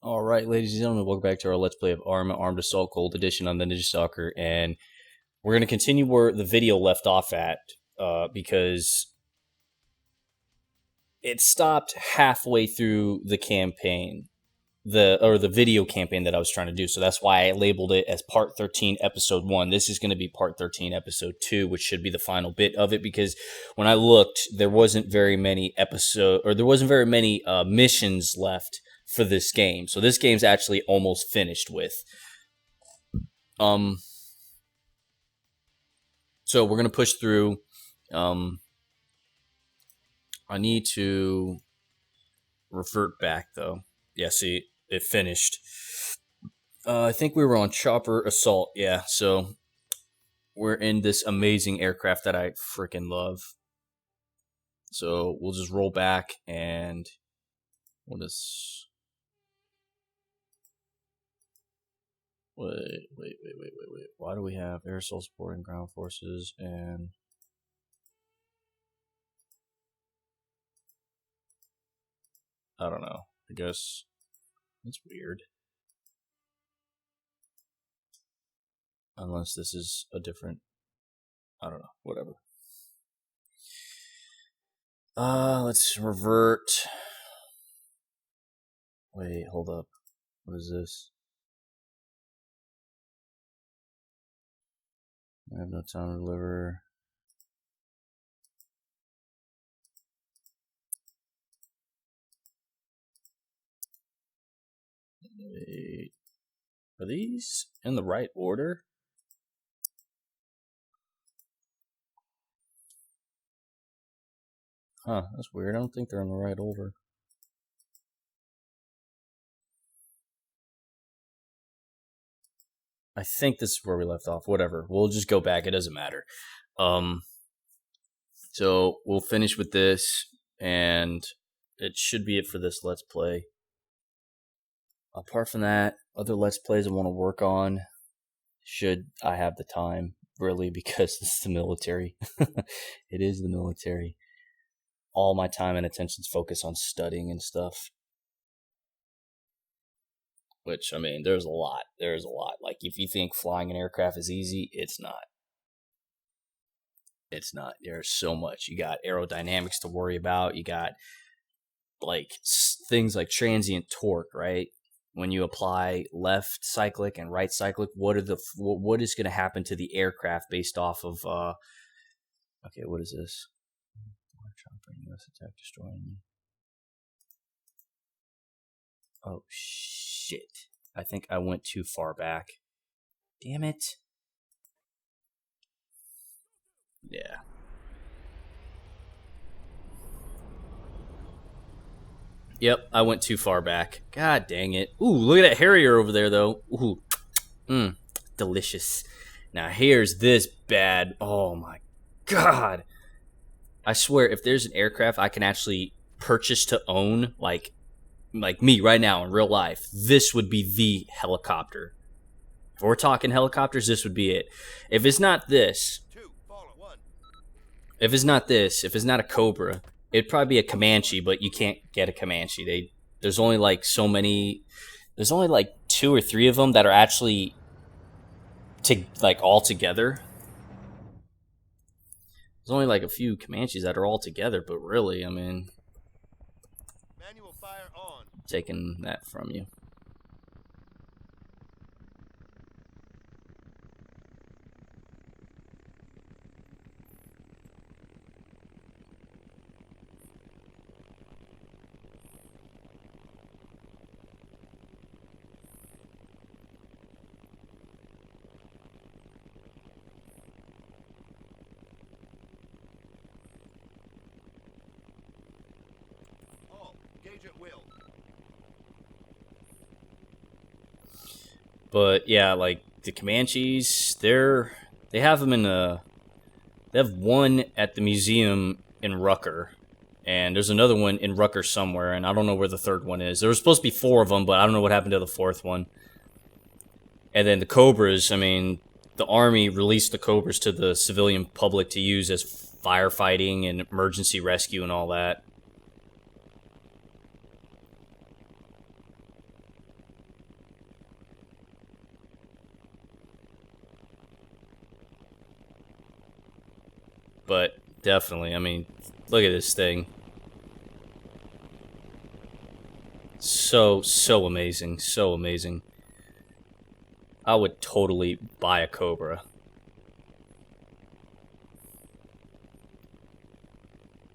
Alright, ladies and gentlemen, welcome back to our Let's Play of ArmA Armed Assault Gold Edition on the Ninja Stalker, and we're going to continue where the video left off at, because it stopped halfway through the campaign, the video campaign that I was trying to do, so that's why I labeled it as Part 13, Episode 1. This is going to be Part 13, Episode 2, which should be the final bit of it, because when I looked, there wasn't very many missions left for this game. So this game's actually almost finished with. So we're gonna push through. I need to revert back though. Yeah, see, it finished. I think we were on Chopper Assault. Yeah, so we're in this amazing aircraft that I freaking love. So we'll just roll back and what is? Wait. Why do we have air assault supporting ground forces and... I don't know. I guess that's weird. Unless this is a different... I don't know. Whatever. Let's revert. Wait, hold up. What is this? I have no time to deliver. Wait. Are these in the right order? Huh, that's weird. I don't think they're in the right order. I think this is where we left off. Whatever. We'll just go back. It doesn't matter. So we'll finish with this, and it should be it for this Let's Play. Apart from that, other Let's Plays I want to work on, should I have the time, really, because this is the military. It is the military. All my time and attention's focused on studying and stuff. Which, I mean, there's a lot. There's a lot. Like, if you think flying an aircraft is easy, it's not. It's not. There's so much. You got aerodynamics to worry about. You got, like, things like transient torque, right? When you apply left cyclic and right cyclic, what is going to happen to the aircraft based off of, okay, what is this? US attack destroying. Oh, shit. I think I went too far back. Damn it. Yeah. Yep, I went too far back. God dang it. Ooh, look at that Harrier over there, though. Ooh. Delicious. Now, here's this bad. Oh, my God. I swear, if there's an aircraft I can actually purchase to own, like me right now in real life, this would be the helicopter. If we're talking helicopters, this would be it. If it's not this, if it's not a Cobra, it'd probably be a Comanche, but you can't get a Comanche. There's only like so many, there's only like 2 or 3 of them that are actually all together. There's only like a few Comanches that are all together, but really, I mean, manual fire on. I'm taking that from you. But yeah, like the Comanches, they have them they have one at the museum in Rucker, and there's another one in Rucker somewhere, and I don't know where the third one is. There was supposed to be 4 of them, but I don't know what happened to the 4th one. And then the Cobras, I mean, the Army released the Cobras to the civilian public to use as firefighting and emergency rescue and all that. but definitely. I mean, look at this thing. So amazing, so amazing. I would totally buy a Cobra.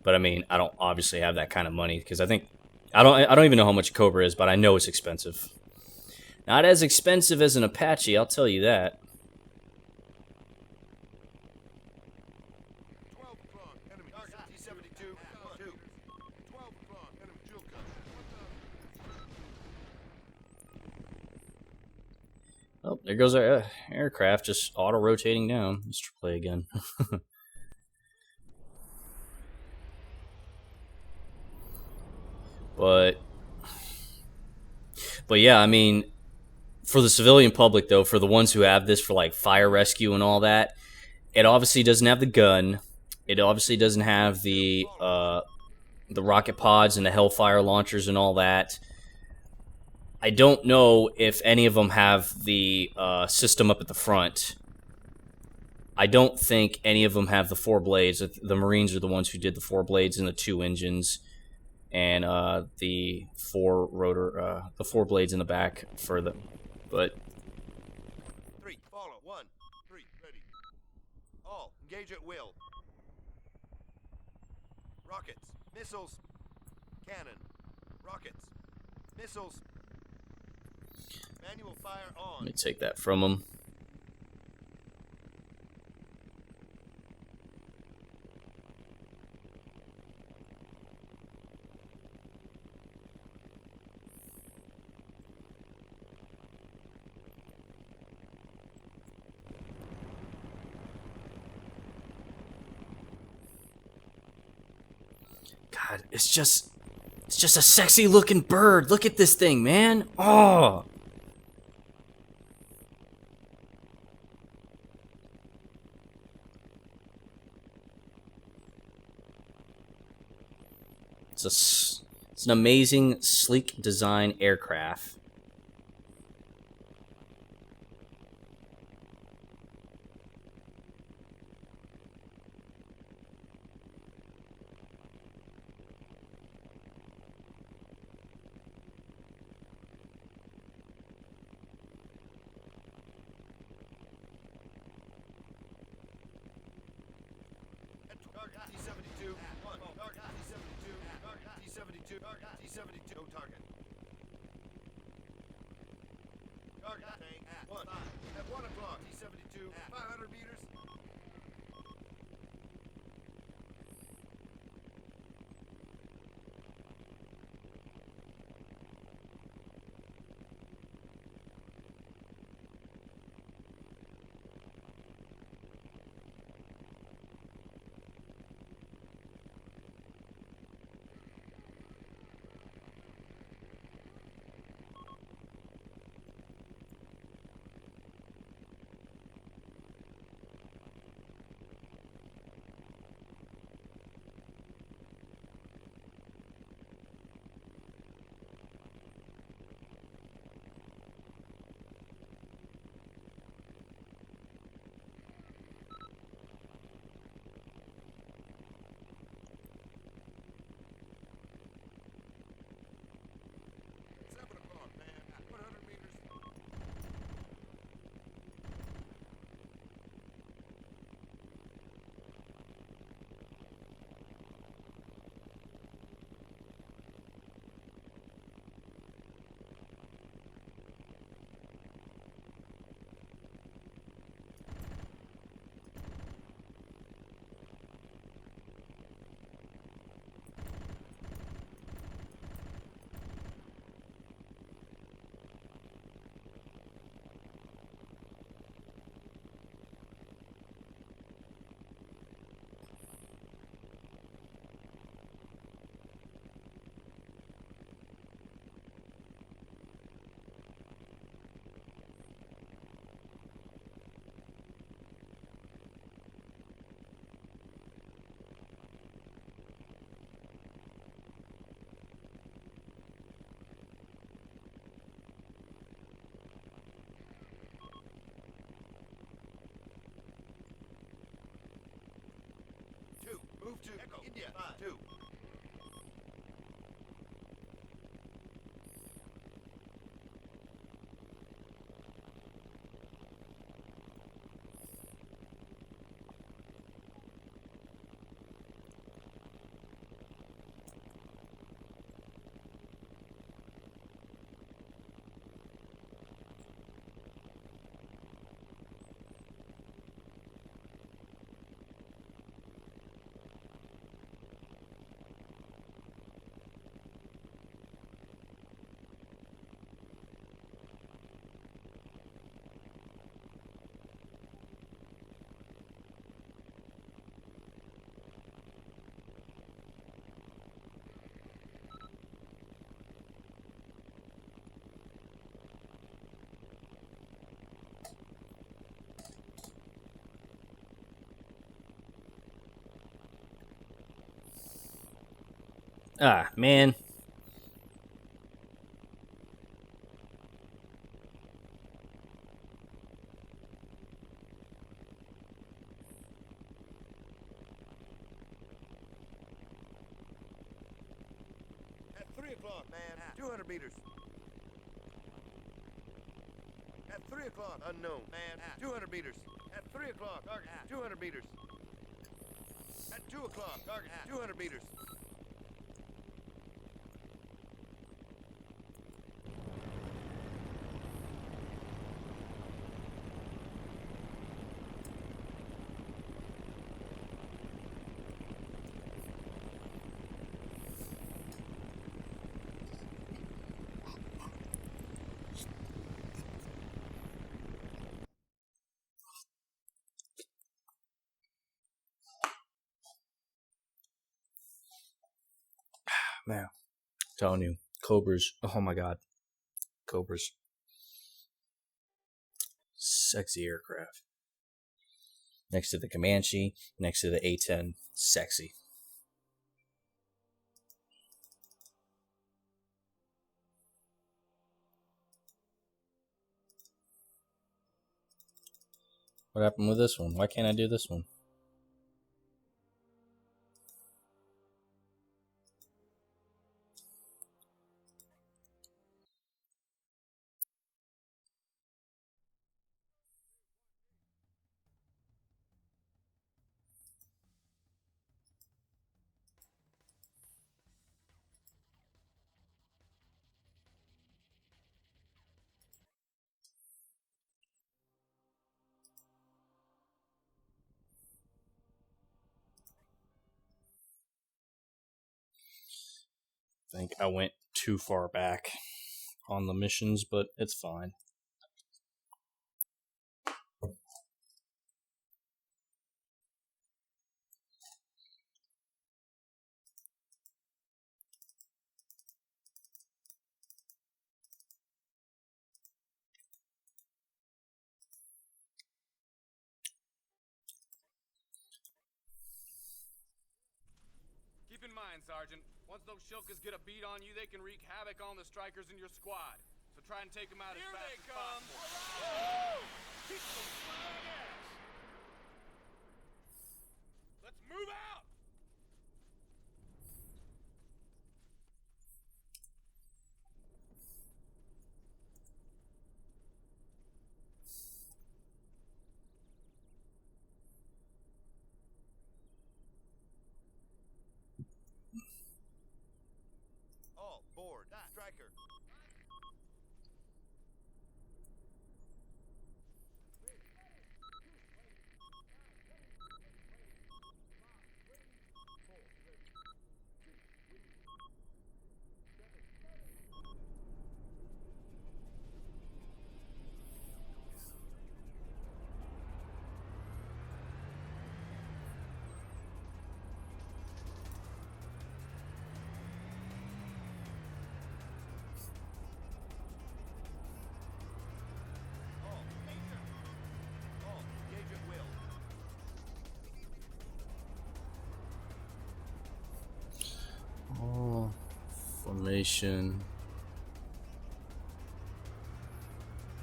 But I mean, I don't obviously have that kind of money because I don't even know how much a Cobra is, but I know it's expensive. Not as expensive as an Apache, I'll tell you that. 12 o'clock. Enemy target T-72. 2. 12 o'clock. Enemy drill gun. Oh, there goes our aircraft just auto-rotating down. Let's play again. but yeah, I mean, for the civilian public though, for the ones who have this for like fire rescue and all that, it obviously doesn't have the gun. It obviously doesn't have the rocket pods and the Hellfire launchers and all that. I don't know if any of them have the system up at the front. I don't think any of them have the 4 blades. The Marines are the ones who did the 4 blades and the 2 engines, and the 4 rotor, the 4 blades in the back for the. But 3. Follow. 1. 3. Ready. All. Engage at will. Rockets. Missiles. Cannon. Rockets. Missiles. Manual fire on. let me take that from them. God, it's just a sexy looking bird. Look at this thing, man. Oh. It's an amazing, sleek design aircraft. T-72. 1. Target T-72. T-72. T-72. No target. Target tank. 1. At 1 o'clock. T-72. 500 meters. Move to Echo, India, 5-2. Ah, man. At 3 o'clock, man. 200 meters. At 3 o'clock, unknown, man. 200 meters. At 3 o'clock, target. 200 meters. At 2 o'clock, target. 200 meters. Man, I'm telling you, Cobras. Oh my god, Cobras. Sexy aircraft. Next to the Comanche, next to the A-10, sexy. What happened with this one? Why can't I do this one? I think I went too far back on the missions, but it's fine. Keep in mind, Sergeant, once those shilkers get a beat on you, they can wreak havoc on the strikers in your squad. So try and take them out as fast as possible. Keep them flying ass. Let's move out! All board. Striker. All major. All engage at will. Oh, formation.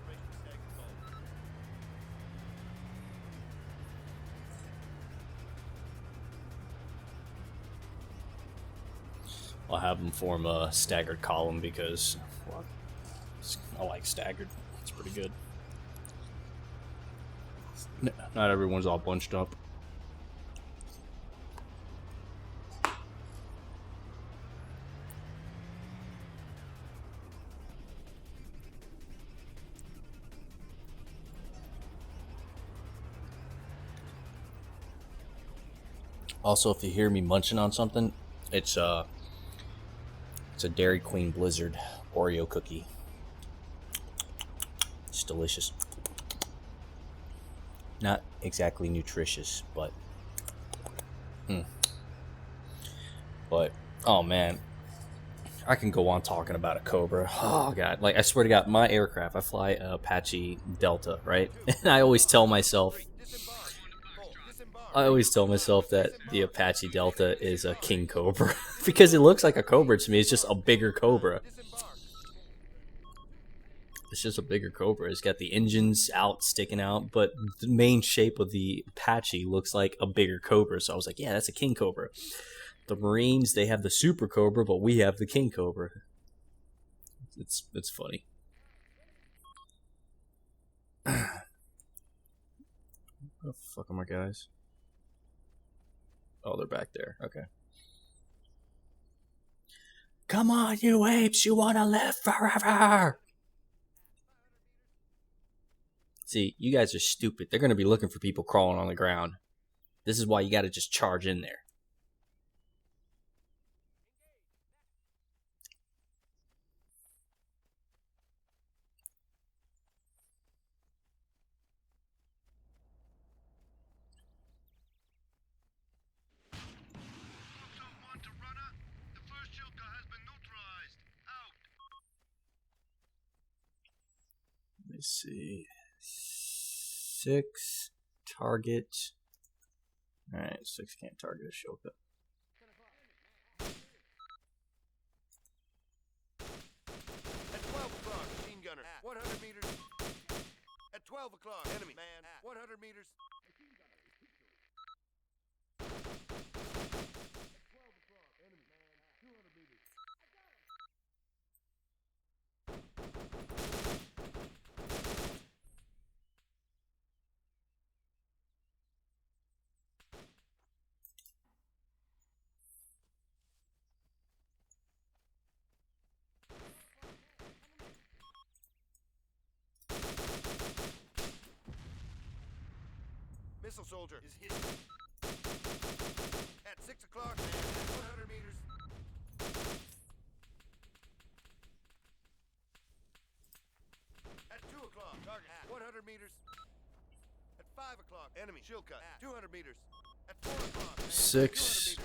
Operation stag control. I'll have them form a staggered column because, well, I like staggered. It's pretty good. Not everyone's all bunched up. Also, if you hear me munching on something, it's a Dairy Queen Blizzard Oreo cookie. It's delicious. Not exactly nutritious, but but oh man, I can go on talking about a Cobra. Oh god, like I swear to God, my aircraft, I fly an Apache Delta, right? And I always tell myself that the Apache Delta is a King Cobra because it looks like a Cobra to me. It's just a bigger Cobra. It's just a bigger Cobra. It's got the engines out, sticking out, but the main shape of the Apache looks like a bigger Cobra. So I was like, yeah, that's a King Cobra. The Marines, they have the Super Cobra, but we have the King Cobra. It's funny. Where the fuck are my guys? Oh, they're back there. Okay. Come on, you apes! You wanna live forever! See, you guys are stupid. They're gonna be looking for people crawling on the ground. This is why you gotta just charge in there. Let me see. 6 target. Alright, 6 can't target a Shoka. At 12 o'clock, machine gunner. 100 meters. At 12 o'clock, enemy. Man, 100 meters. Missile soldier is hit. At 6 o'clock, man, 100 meters. At 2 o'clock, target 100 meters. At 5 o'clock, enemy shield cut 200 meters. At 4 o'clock, man, 6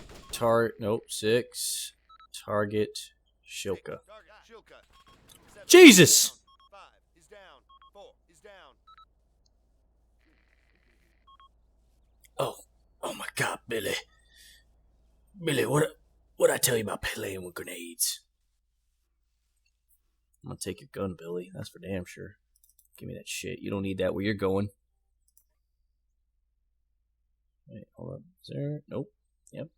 6 target Shilka. Shield cut. 7, Jesus! 5 is down. 4 is down. Oh my God, Billy. Billy, what I tell you about playing with grenades? I'm gonna take your gun, Billy. That's for damn sure. Give me that shit. You don't need that where you're going. Wait, hold up. Is there? Nope. Yep.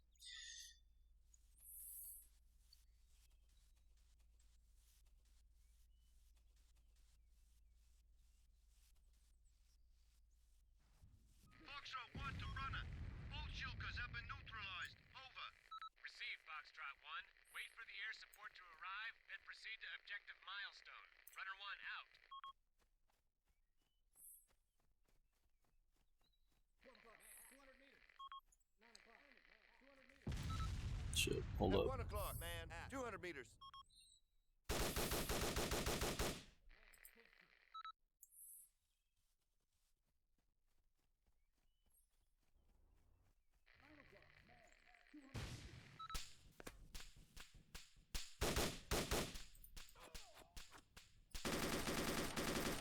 Foxtrot 1 to runner. Both Shilkas have been neutralized. Over. Receive, Foxtrot 1. Wait for the air support to arrive, then proceed to objective milestone. Runner 1 out. Shit. Hold At up. 1 o'clock, man, 200 meters.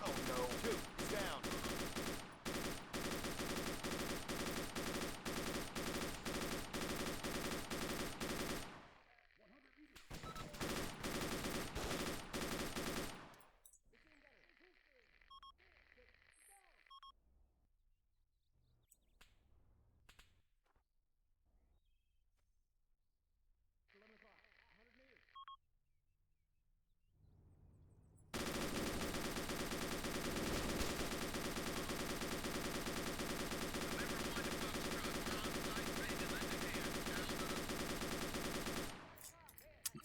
Oh no, 2 is down.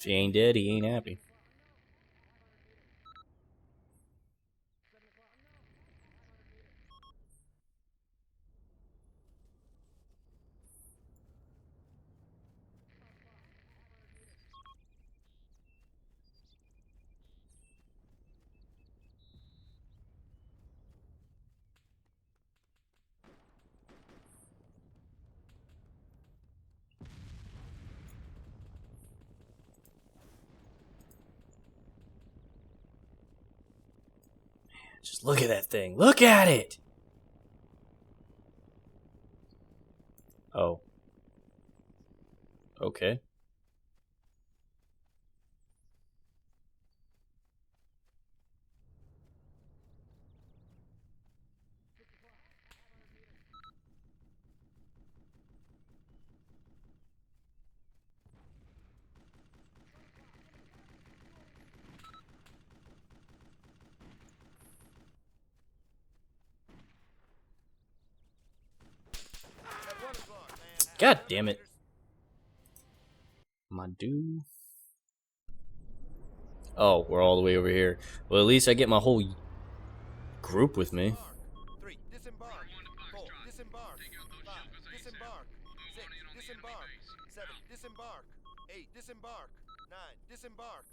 he ain't dead, he ain't happy. Just look at that thing. Look at it! Oh. Okay. At 1 o'clock, man. God damn it. My dude. Oh, we're all the way over here. Well, at least I get my whole group with me. 3. Disembark. 4. Disembark. 5. Disembark. 6. Disembark. 7. Disembark. 8. Disembark. 9. Disembark.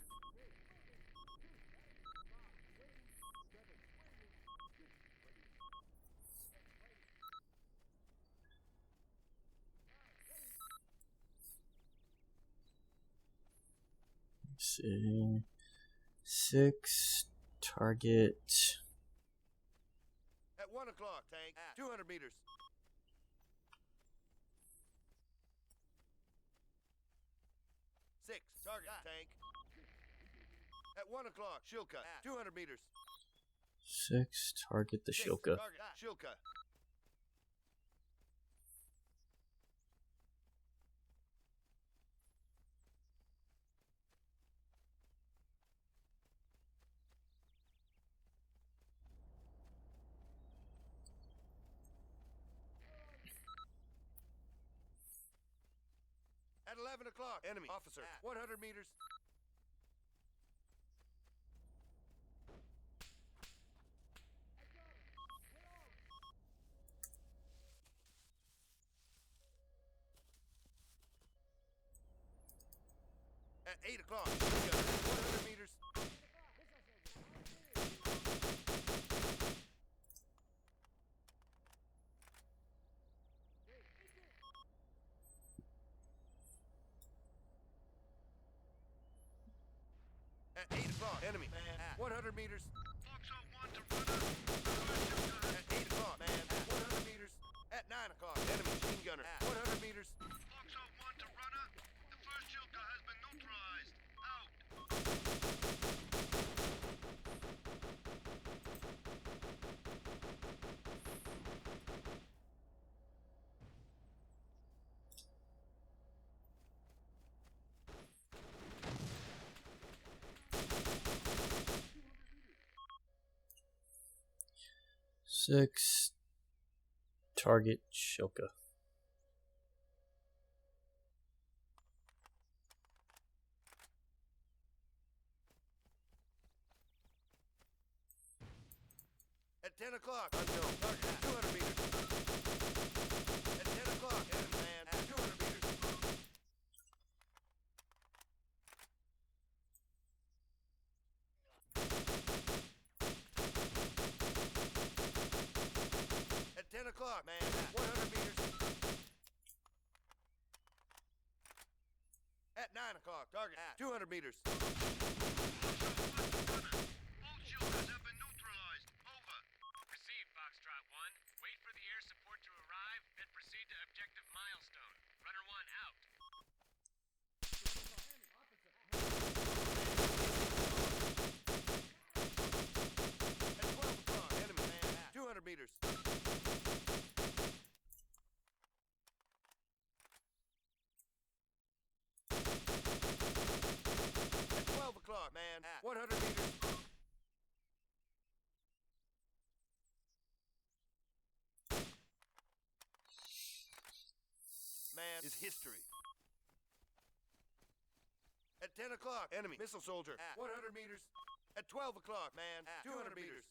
Let's see. 6. Target. At 1 o'clock, tank. 200 meters. 6. Target, tank. At 1 o'clock, Shilka. 200 meters. 6. Target the 6. Shilka. Target, Shilka. At 11 o'clock, enemy officer. 100 meters. At 8 o'clock, 100 meters. At 8 o'clock, enemy. 100 meters. At 8 o'clock, man. 100 meters. At 9 o'clock, enemy machine gunner. 100 meters. Six. Target Shilka. At 10 o'clock, unknown. Target 200 meters. At 10 o'clock, enemy man. 200 meters. At 10 o'clock, man. 100 meters. At 9 o'clock, target 200 meters. Receive, Foxtrot 1. Wait for the air support to arrive, then proceed to objective milestone. Runner 1 out. At 12 o'clock, enemy man. 200 meters. At 12 o'clock, man. 100 meters. Man is history. At 10 o'clock, enemy missile soldier. At 100 meters. At 12 o'clock, man. At 200 meters.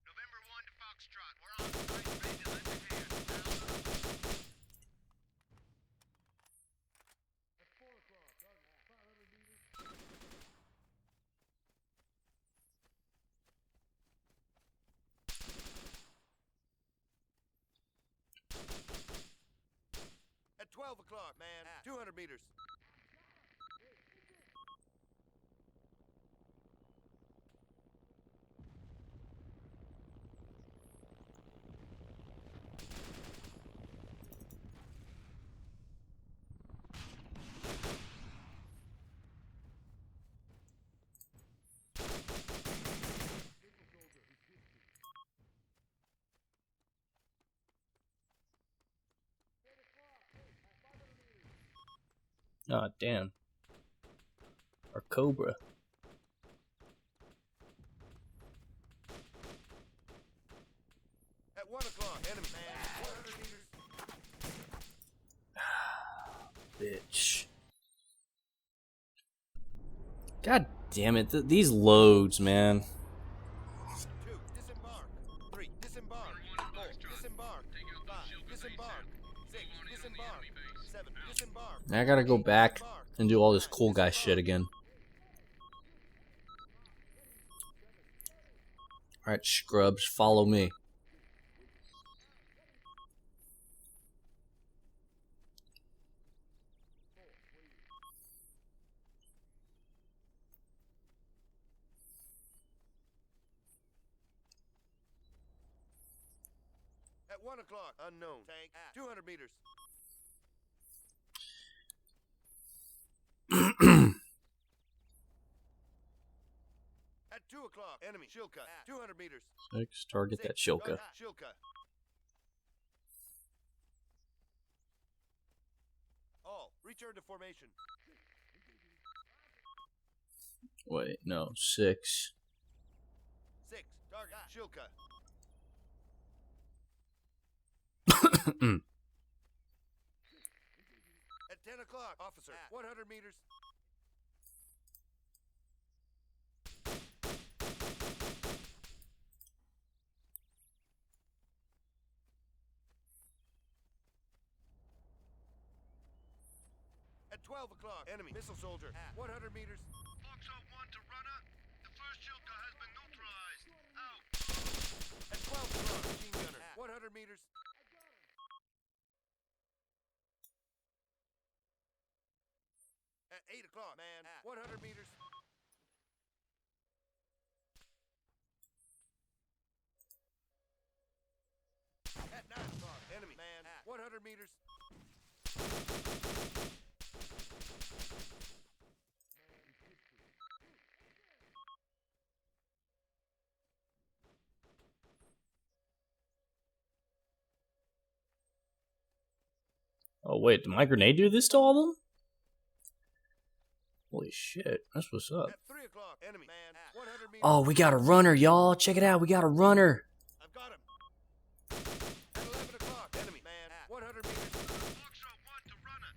November 1 to Foxtrot. We're on site, ready to lend a hand. At 12 o'clock, man. At 200 meters. Ah, damn. Our Cobra. At 1 o'clock, enemy, man. 100 meters. Bitch. God damn it. These loads, man. 2, disembark. 3, disembark. 4, disembark. 5, disembark. 6, disembark. 7, disembark. I gotta go back and do all this cool guy shit again. Alright, scrubs, follow me. At 1 o'clock, unknown. Tank at 200 meters. At 2 o'clock, enemy. Shilka. At 200 meters. 6, target that Shilka. Shilka. All, return to formation. Wait, no, 6. 6, target Shilka. At 10 o'clock, officer. At 100 meters. At 12 o'clock, enemy missile soldier. At 100 meters. Foxtrot 1 to runner. The first Shilka has been neutralized. Out. At 12 o'clock, machine gunner. At 100 meters. At 8 o'clock, man. At 100 meters. At 9 o'clock, enemy, man. At 100 meters. Oh, wait, did my grenade do this to all of them? Holy shit, that's what's up. At 3 o'clock, enemy, man. At 100 meters. Oh, we got a runner, y'all. Check it out, we got a runner. I've got him. At 11 o'clock, enemy, man. At 100 meters. Foxtrot 1 to runner.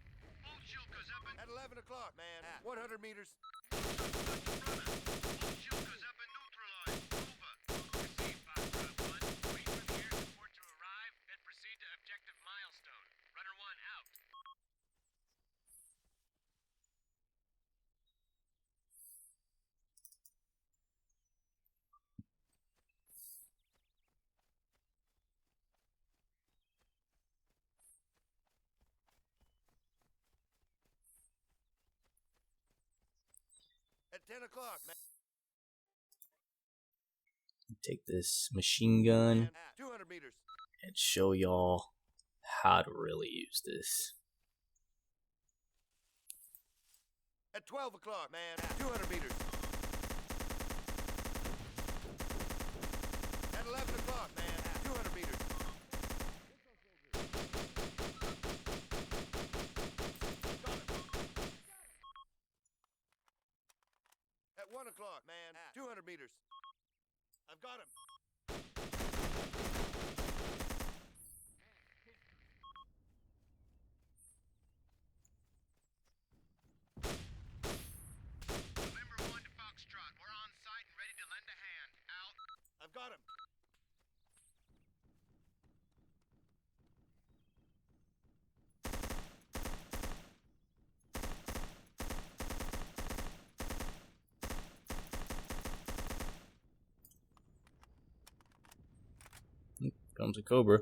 Both Shilkas have been... At 11 o'clock, man. At 100 meters. Foxtrot 1 to runner. Both Shilkas have been neutralized. Over. Received, Foxtrot 1. Wait for the air support to arrive, then proceed to objective milestone. Runner 1 out. At 10 o'clock, man. Take this machine gun At 200 meters. and show y'all how to really use this. At 12 o'clock, man. At 200 meters. At 11 o'clock, man. 200 meters. Got him. At 1 o'clock, man. 200 meters. I've got him. November 1 to Foxtrot. We're on site and ready to lend a hand. Out. I've got him. Comes a Cobra.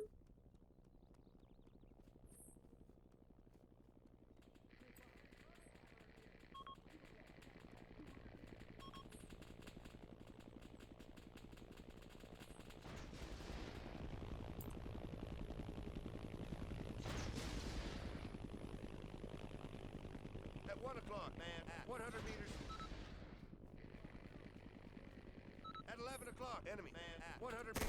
At 1 o'clock, man. 100 meters. At 11 o'clock, enemy, man. 100 meters.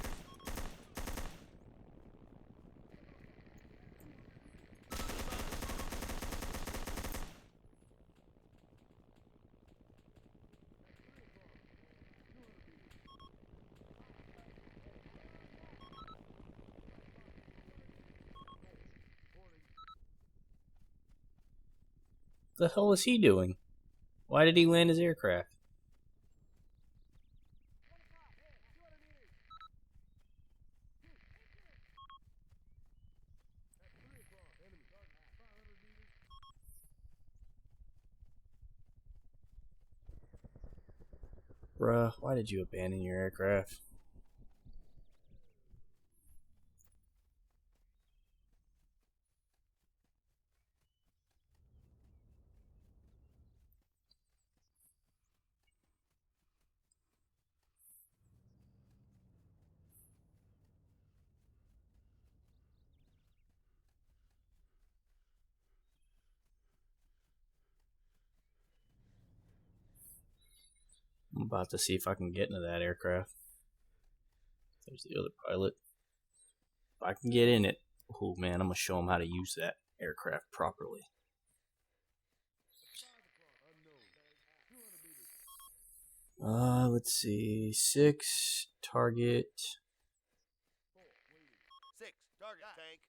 The hell is he doing? Why did he land his aircraft? Bruh, why did you abandon your aircraft? I'm about to see if I can get into that aircraft. There's the other pilot. If I can get in it, oh man, I'm gonna show him how to use that aircraft properly. Let's see. 6 target. 6 target tank.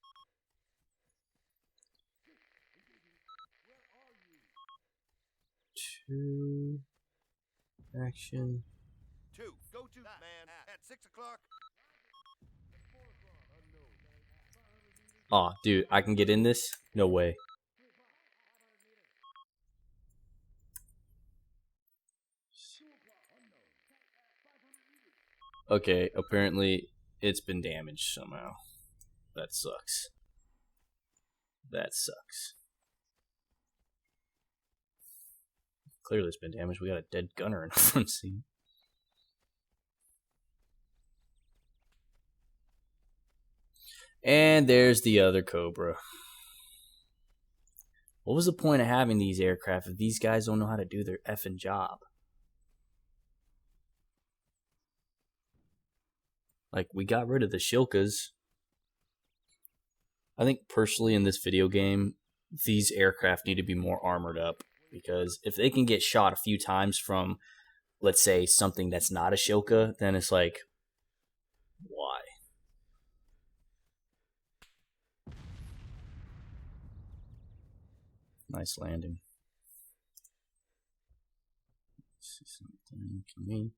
2 action. 2. Go to, man. At 6 o'clock. Aw, dude, I can get in this? No way. Okay, apparently it's been damaged somehow. That sucks. That sucks. Clearly it's been damaged. We got a dead gunner in the front seat. And there's the other Cobra. What was the point of having these aircraft if these guys don't know how to do their effing job? Like, we got rid of the Shilkas. I think personally in this video game, these aircraft need to be more armored up. Because if they can get shot a few times from, let's say, something that's not a Shilka, then it's like, why? Nice landing. See something coming.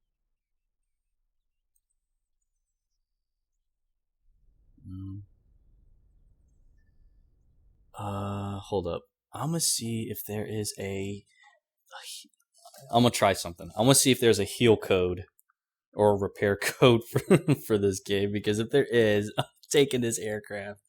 Hold up. I'm gonna see if there is I'm gonna try something. I'm gonna see if there's a heal code or a repair code for this game, because if there is, I'm taking this aircraft.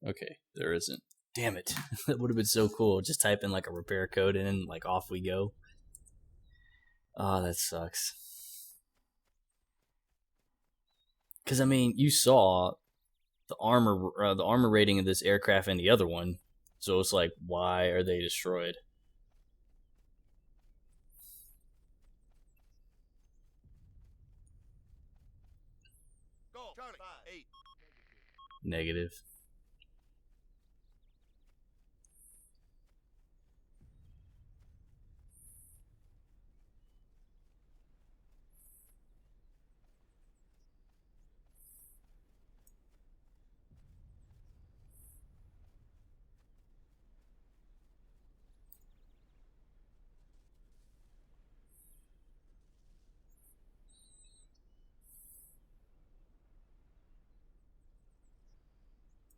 Okay, there isn't. Damn it. That would have been so cool. Just type in like a repair code and then like off we go. Oh, that sucks. Because I mean, you saw the armor rating of this aircraft and the other one, so it's like, why are they destroyed? Go. Charlie. 5-8. Negative.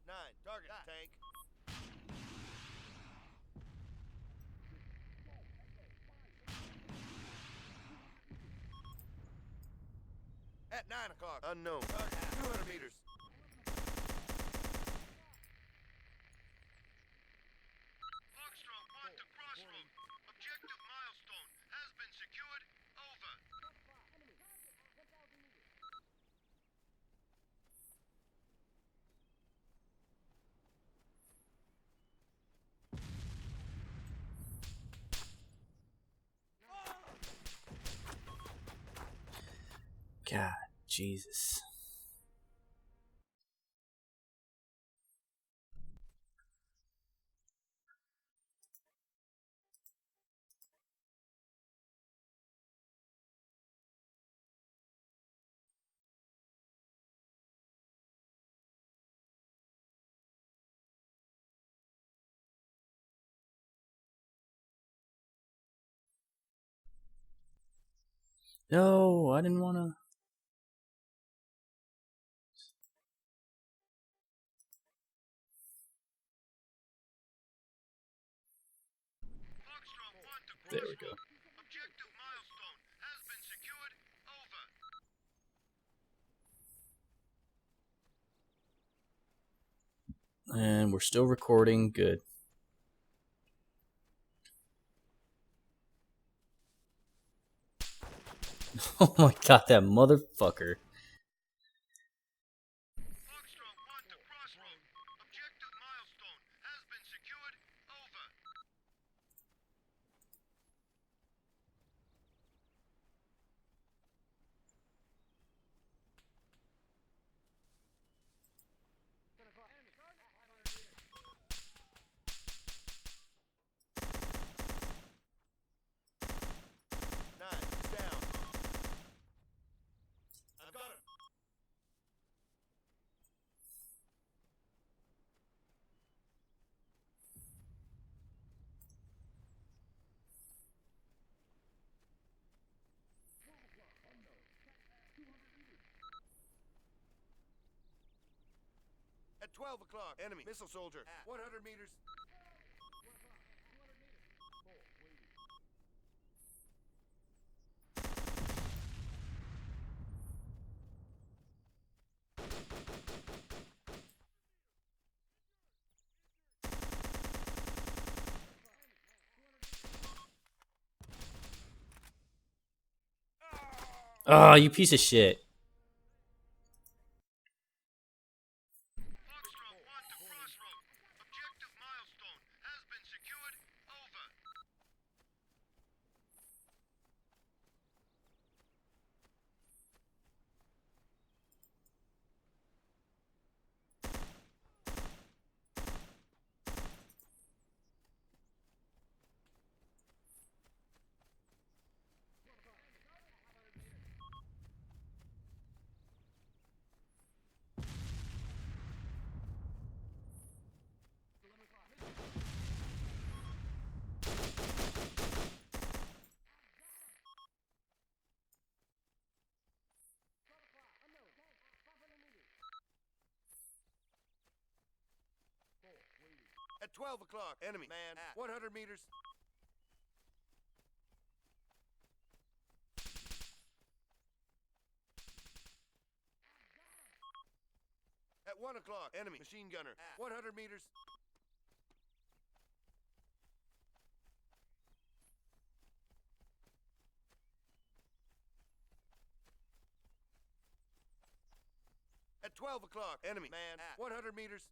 Nine. Target. Tank. At 9 o'clock. Unknown. Target. 200 meters. Foxtrot 1 to crossroad. Objective milestone has been secured. Over. God, Jesus. No, I didn't want to. Foxtrot 1 to There we go. crossroad. Objective milestone has been secured. Over. And we're still recording. Good. Oh my god, that motherfucker. Foxtrot 1 to crossroad. Objective milestone has been secured. Over. Nine. He's down. I've got him. At 12 o'clock. Enemy. Missile soldier. At 100 meters. Oh, you piece of shit. Foxtrot 1 to crossroad. Objective milestone has been secured. Over. At 12 o'clock. Enemy. Man. At 100 meters. At At 1 o'clock, enemy machine gunner. At 100 meters. At 12 o'clock, enemy man at 100 meters.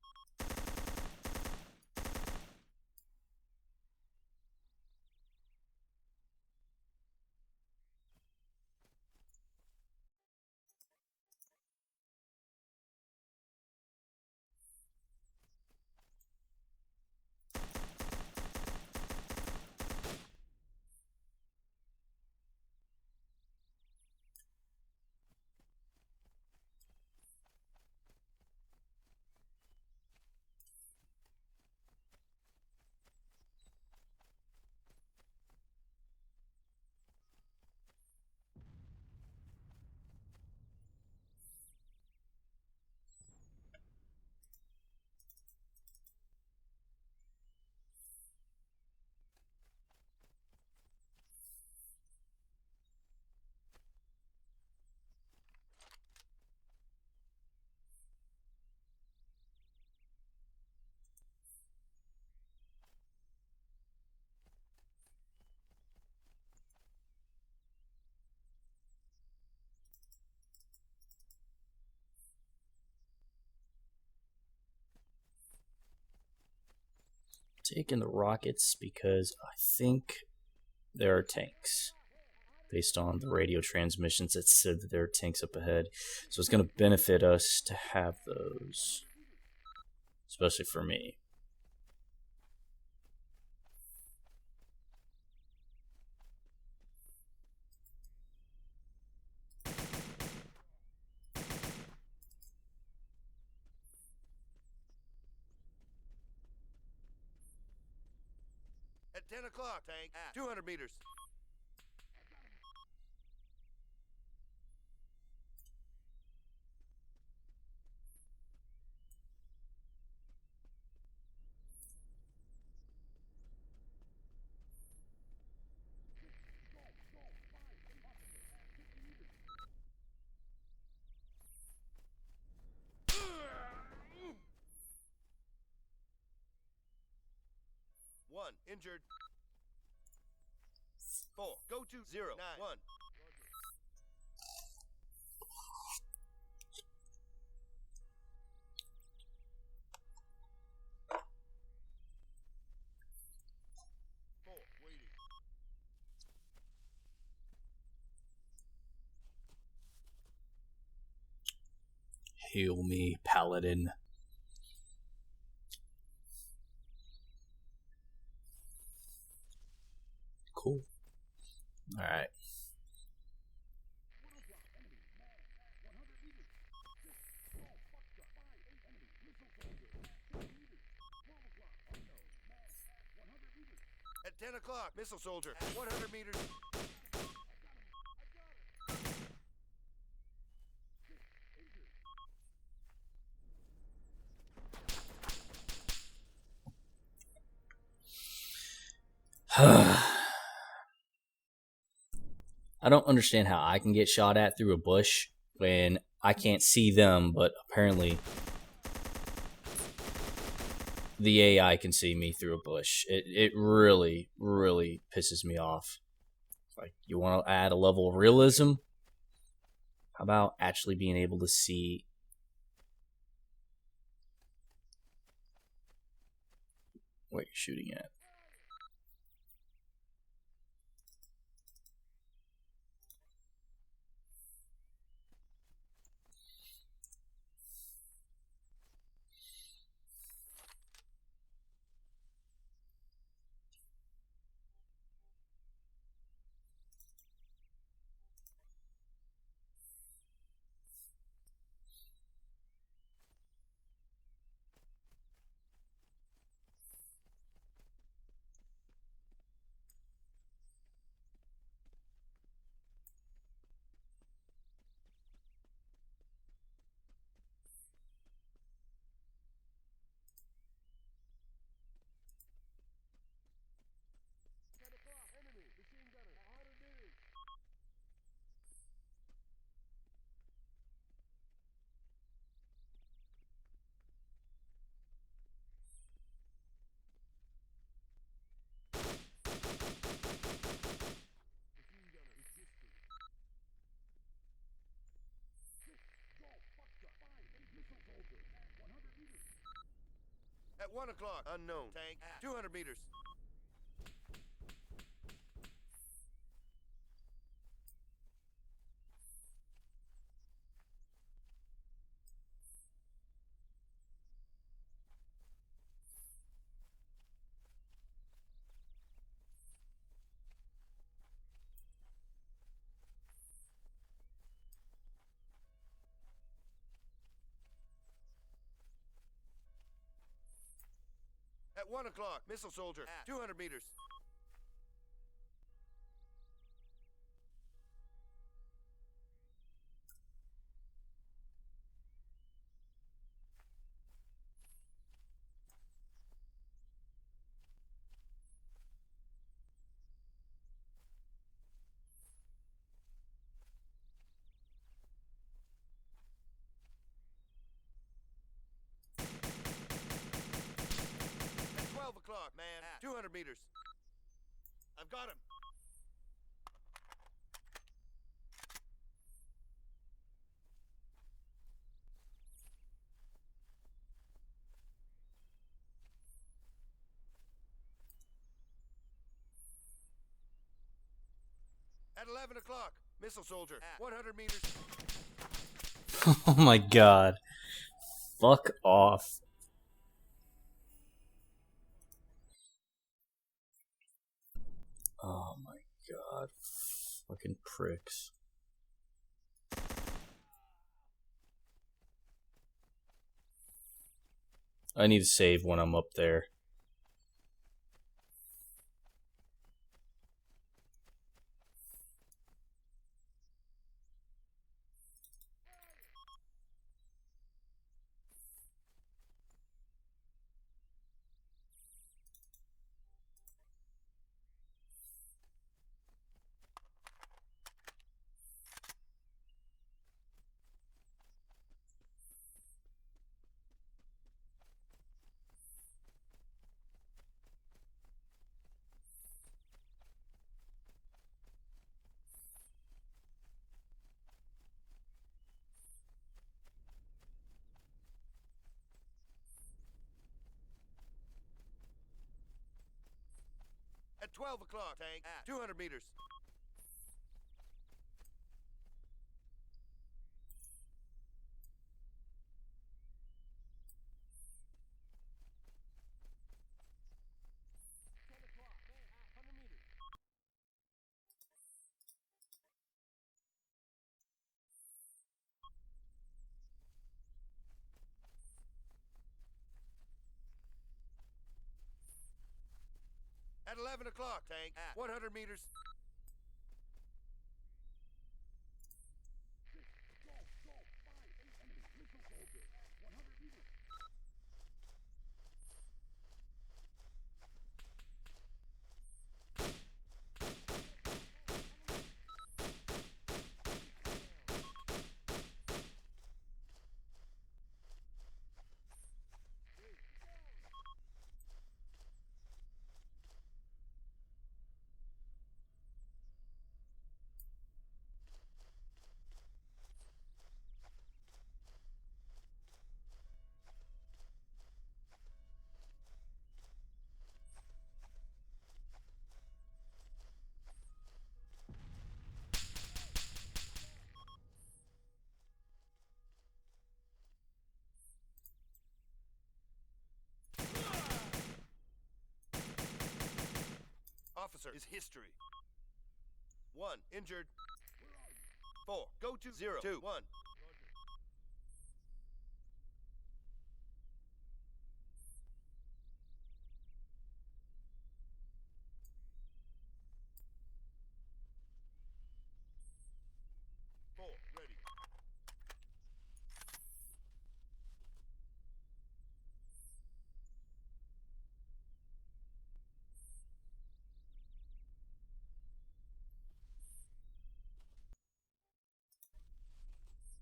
Taking the rockets because I think there are tanks. Based on the radio transmissions that said that there are tanks up ahead. So it's going to benefit us to have those. Especially for me. At 10 o'clock, tank at 200 meters. One injured. 4. Go to 0 9 1. Waiting. Heal me, Paladin. Cool. Alright. At 10 o'clock, missile soldier at 100 meters. I don't understand how I can get shot at through a bush when I can't see them, but apparently the AI can see me through a bush. It really, really pisses me off. Like, you want to add a level of realism? How about actually being able to see what you're shooting at? At 1 o'clock, unknown. Tank at 200 meters. At 1 o'clock, missile soldier at 200 meters. At 12 o'clock, man at 200 meters. I've got him. At 11 o'clock, missile soldier at 100 meters. Oh my god. Fuck off. Oh my god. Fucking pricks. I need to save when I'm up there. At 12 o'clock, tank at 200 meters. At 11 o'clock, tank at 100 meters. Officer is history. 1 injured. 4 go to 0 2 1. Four ready.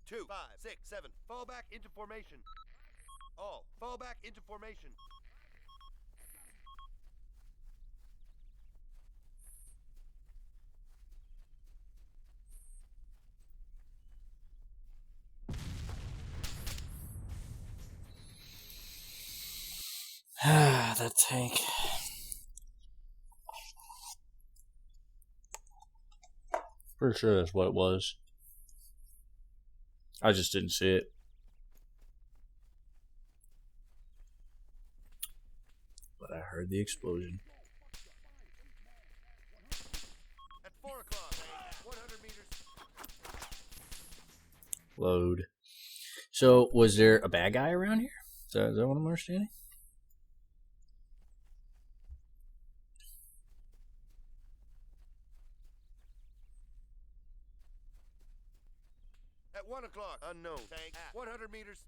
Two, 5, 6, 7. Fall back into formation. All fall back into formation. That tank. Pretty sure that's what it was. I just didn't see it. But I heard the explosion. At 4 o'clock, 100 meters. Load. So, was there a bad guy around here? Is that what I'm understanding? At 1 o'clock, unknown. Tank at 100 meters.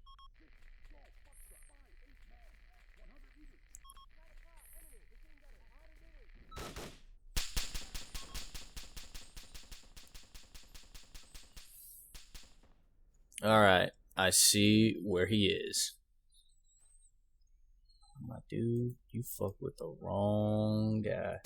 Alright, I see where he is. My dude, you fuck with the wrong guy.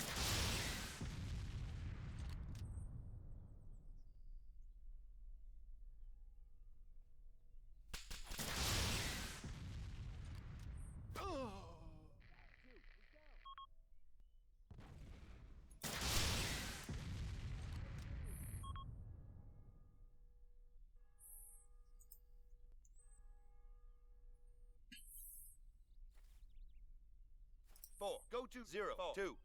Four. Go to 0. 2.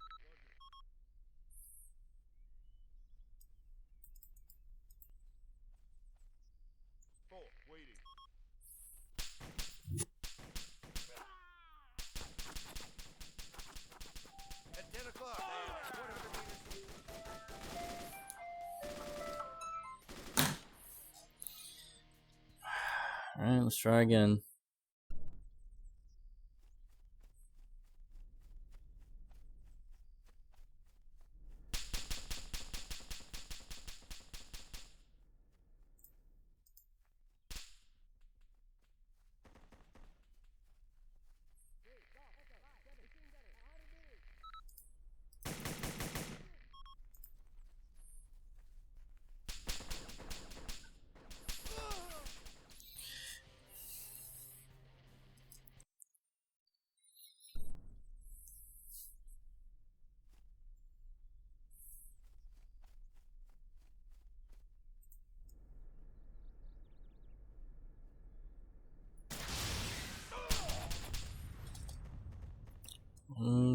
Four. Waiting. At 10 o'clock, 100 meters. Alright, let's try again.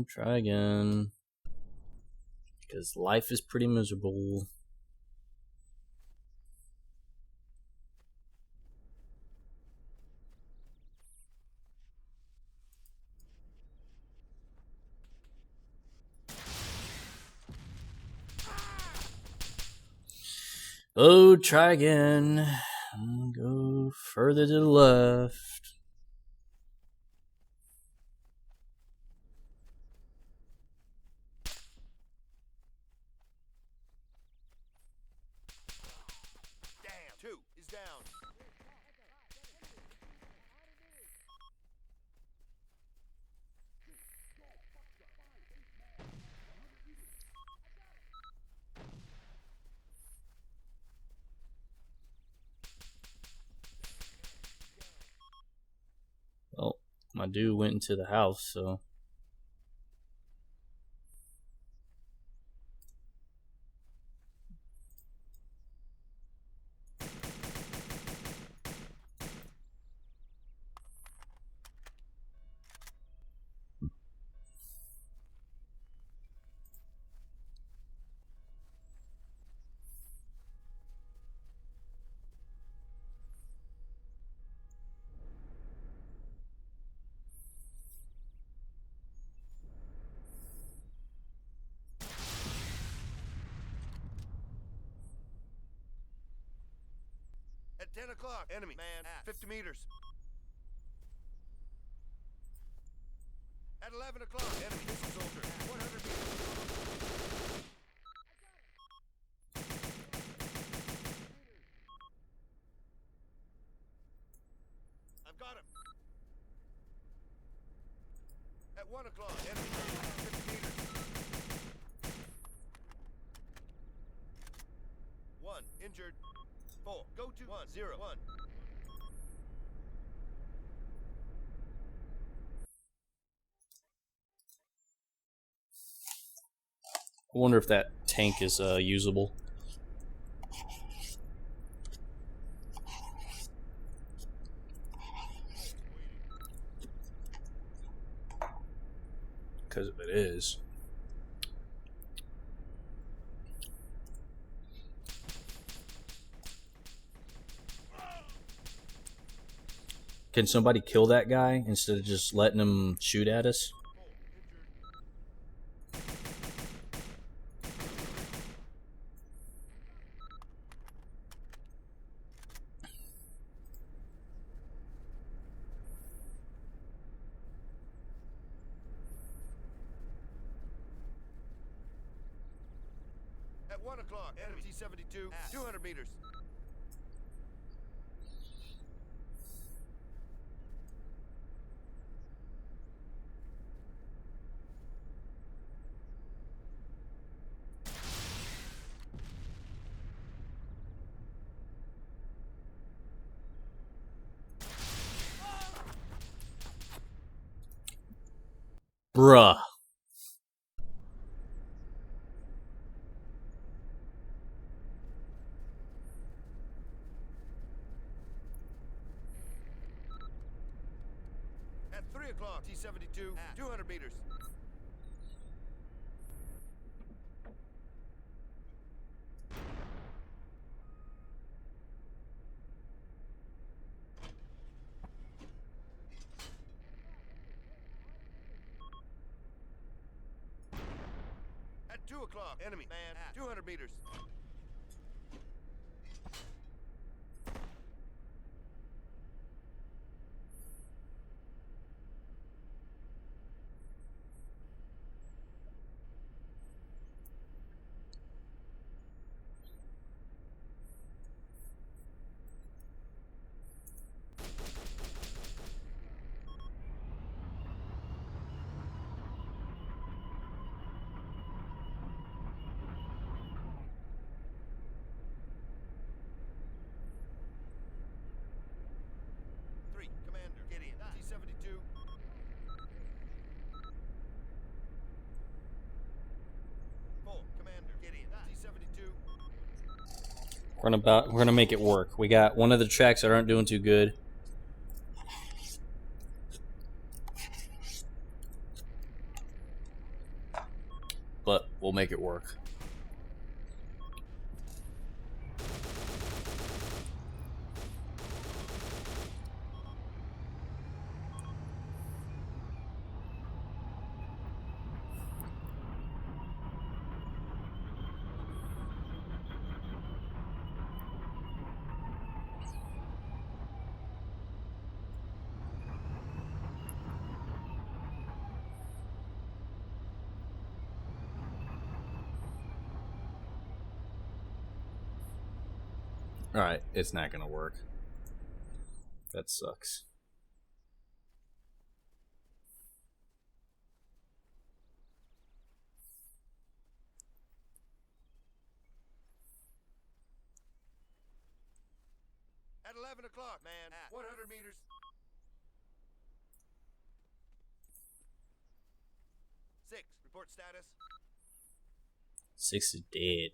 Try again. Because life is pretty miserable. Oh, try again. Go further to the left. Damn. 2 is down. Well, my dude went into the house, so. At 10 o'clock, enemy man at 50 meters. At 11 o'clock, enemy missile soldier at 100 meters. I've got him. At 1 o'clock, enemy man at 50 meters. 1 injured. 4. Go to 1 0 1. I wonder if that tank is usable. Because if it is... Can somebody kill that guy instead of just letting him shoot at us? At 1 o'clock, enemy T-72 at 200 meters. Bruh. At 3 o'clock, T-72 at 200 meters. At 2 o'clock, enemy man at 200 meters. Three, Commander, Gideon, T-72. Four, Commander, Gideon, T-72. We're gonna make it work. We got one of the tracks that aren't doing too good. But we'll make it work. Alright, it's not gonna work. That sucks. At 11 o'clock, man at 100 meters. Six, report status. 6 is dead.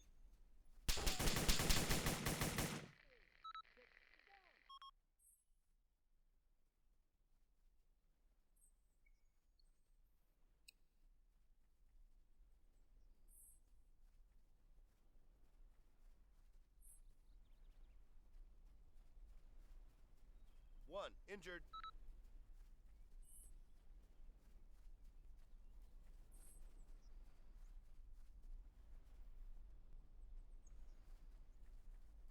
One, injured.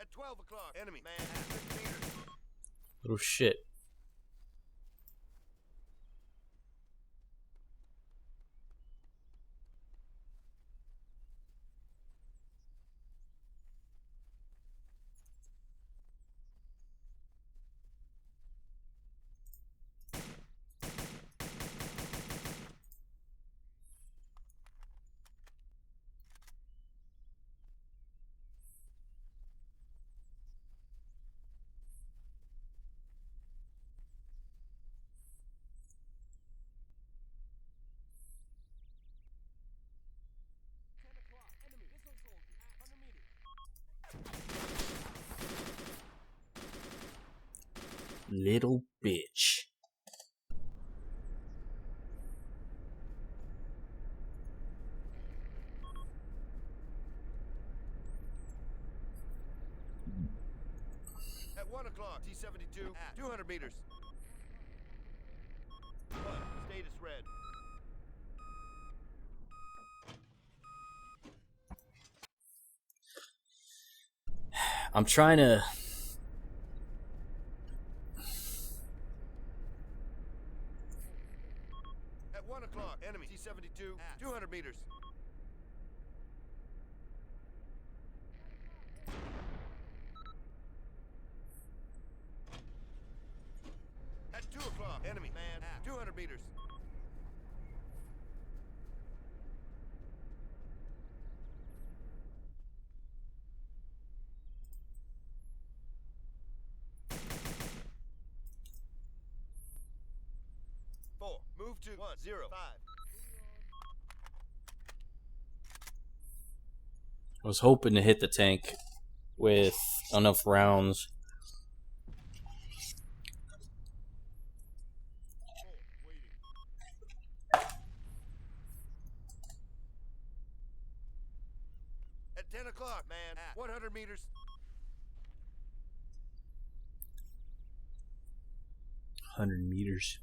At 12 o'clock, enemy man at 50 meters. Little shit. Little bitch. At 1 o'clock, T-72 at 200 meters. 1, status red. I'm trying to. At 1 o'clock, enemy T-72 at 200 meters. At 2 o'clock, enemy man at 200 meters. Four, move to 105. I was hoping to hit the tank with enough rounds. At 10 o'clock, man at 100 meters. 100 meters.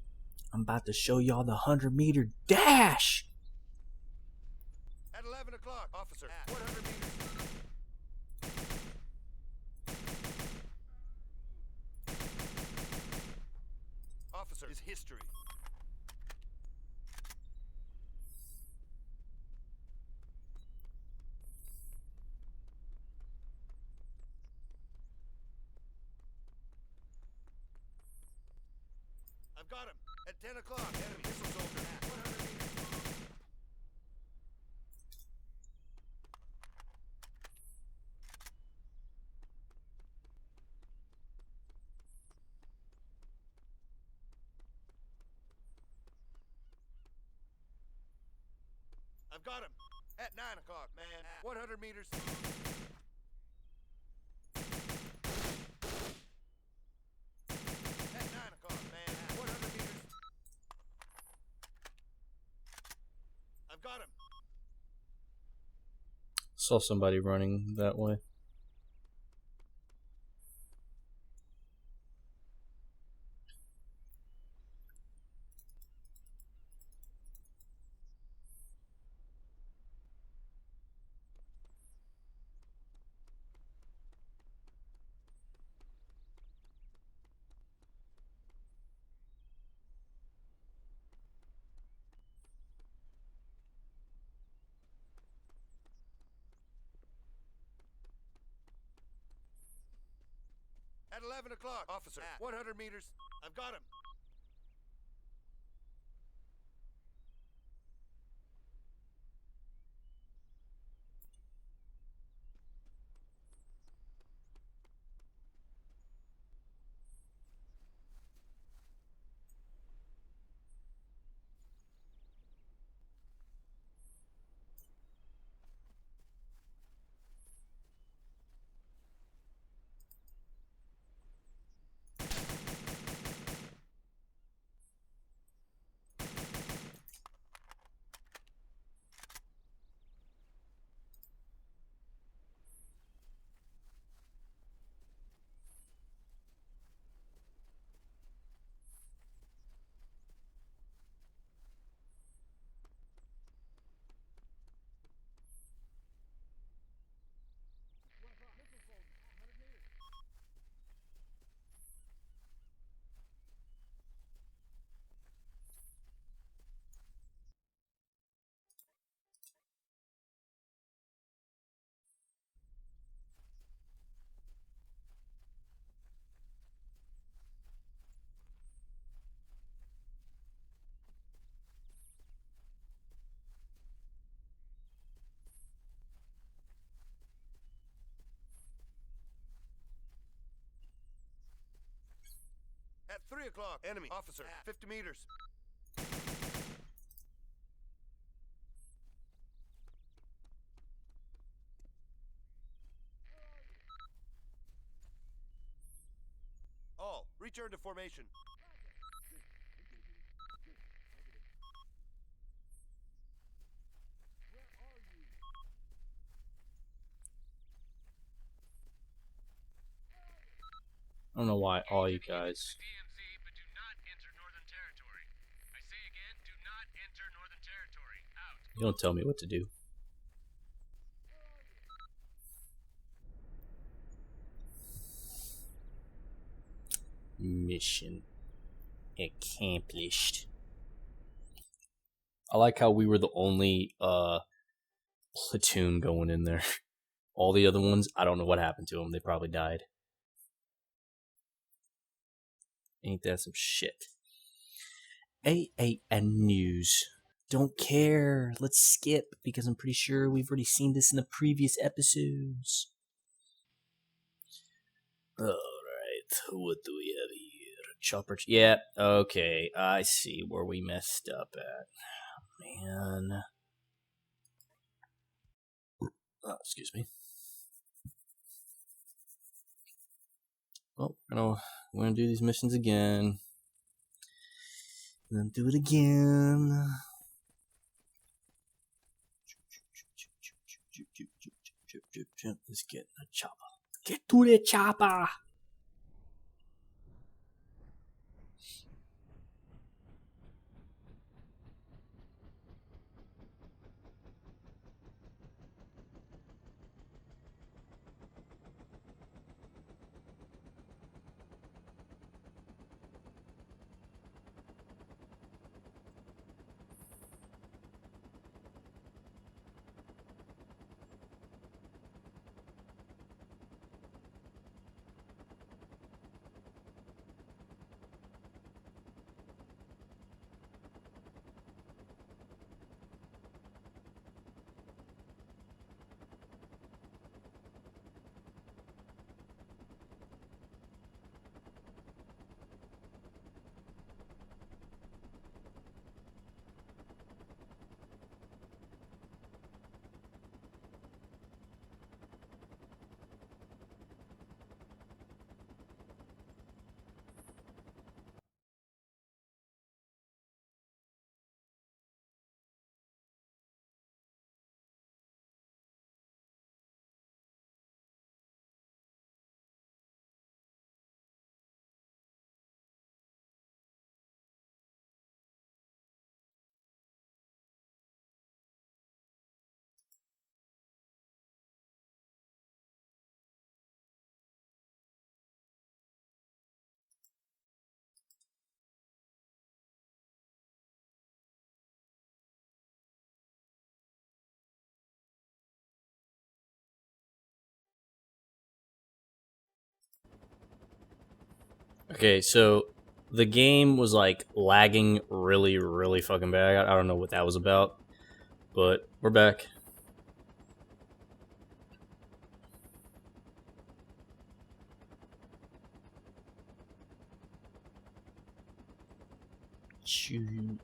I'm about to show y'all the 100-meter dash. At 11 o'clock, officer at 100 meters. Officer is history. I've got him. At 10 o'clock, enemy missile soldier at 100 meters. I've got him. At 9 o'clock, man at 100 meters. At 9 o'clock, man at 100 meters. I've got him. Saw somebody running that way. At 11 o'clock, officer at 100 meters. I've got him. At 3 o'clock, enemy officer at 50 meters. All Return to formation. I don't know why all you guys. DMZ, but do not enter Northern Territory. I say again, do not enter Northern Territory. Out. You don't tell me what to do. Mission accomplished. I like how we were the only platoon going in there. All the other ones, I don't know what happened to them. They probably died. Ain't that some shit? AAN News. Don't care. Let's skip because I'm pretty sure we've already seen this in the previous episodes. Alright, what do we have here? Chopper. Yeah, okay. I see where we messed up at. Man. Oh, excuse me. Well, we're gonna do these missions again. And then do it again. Let's get a chopper. Get to the chopper! Okay, so the game was like lagging really, really fucking bad. I don't know what that was about, but we're back. Choo.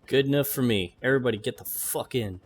Good enough for me. Everybody get the fuck in.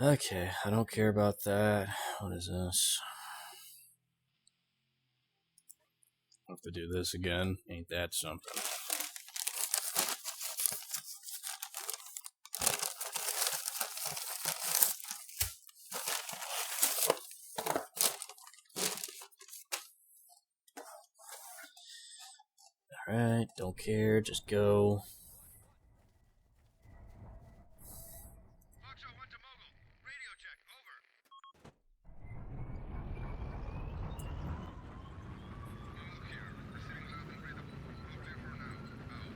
Okay, I don't care about that. What is this? I have to do this again. Ain't that something? Alright, don't care, just go. Foxtrot 1 to Mogul. Radio check. Over. Mogul here. Receiving loud and readable. All clear for now. Out.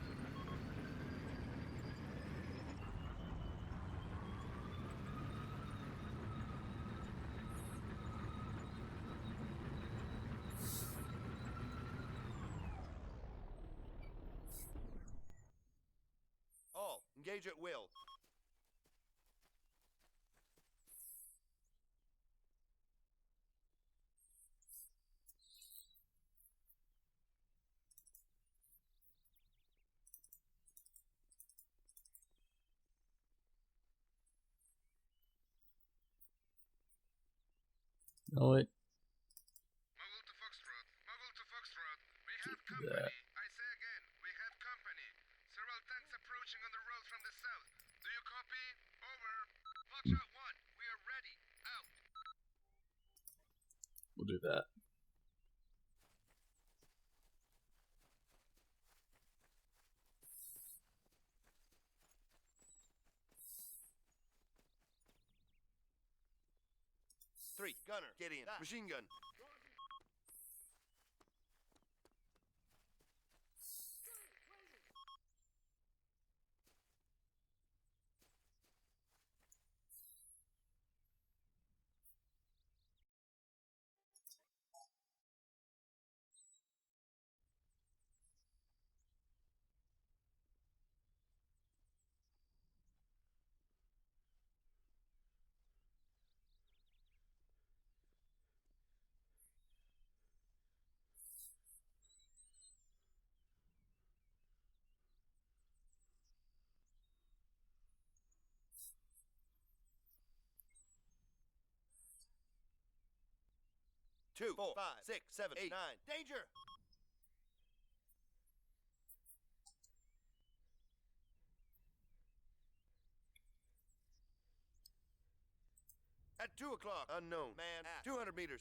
All, engage at will. Know it. Mogul to Foxtrot. Mogul to Foxtrot. We have Do company. that. I say again, we have company. Several tanks approaching on the road from the south. Do you copy? Over. Foxtrot 1, we are ready. Out. We'll do that. Three, gunner, get in. Machine gun. 2, 4, 5, 6, 7, 8, 9. Danger! At 2 o'clock, unknown. Man at 200 meters.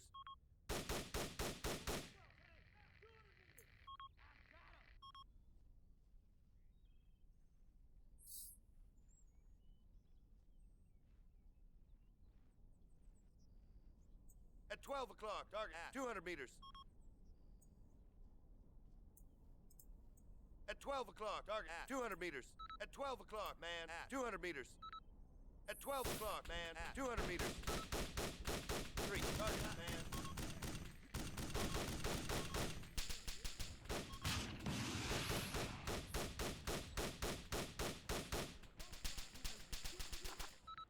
At 12 o'clock, target at 200 meters. At 12 o'clock, target at 200 meters. At 12 o'clock, man at 200 meters. At 12 o'clock, man at 200 meters. 3, target man.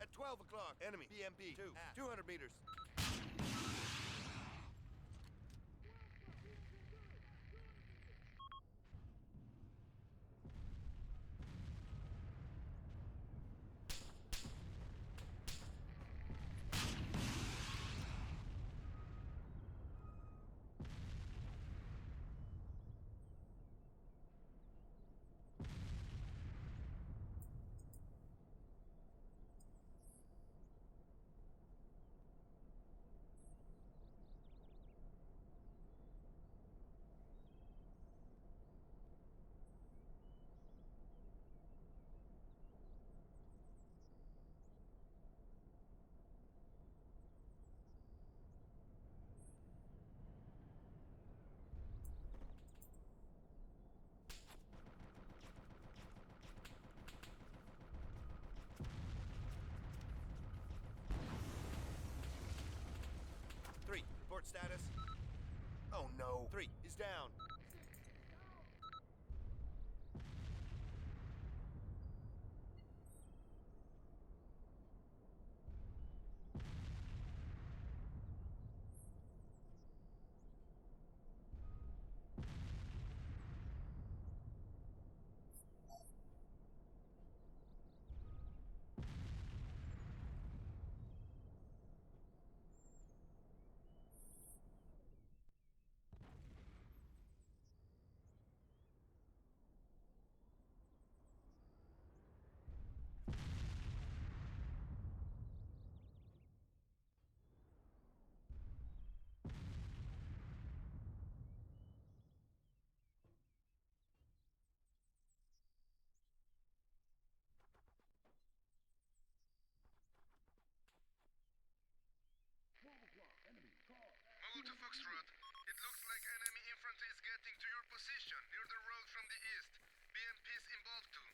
At 12 o'clock, enemy BMP 2 at 200 meters. Three, report status. Oh no. 3 is down. Mobile to Foxtrot. It looks like enemy infantry is getting to your position near the road from the east. BMP's involved too.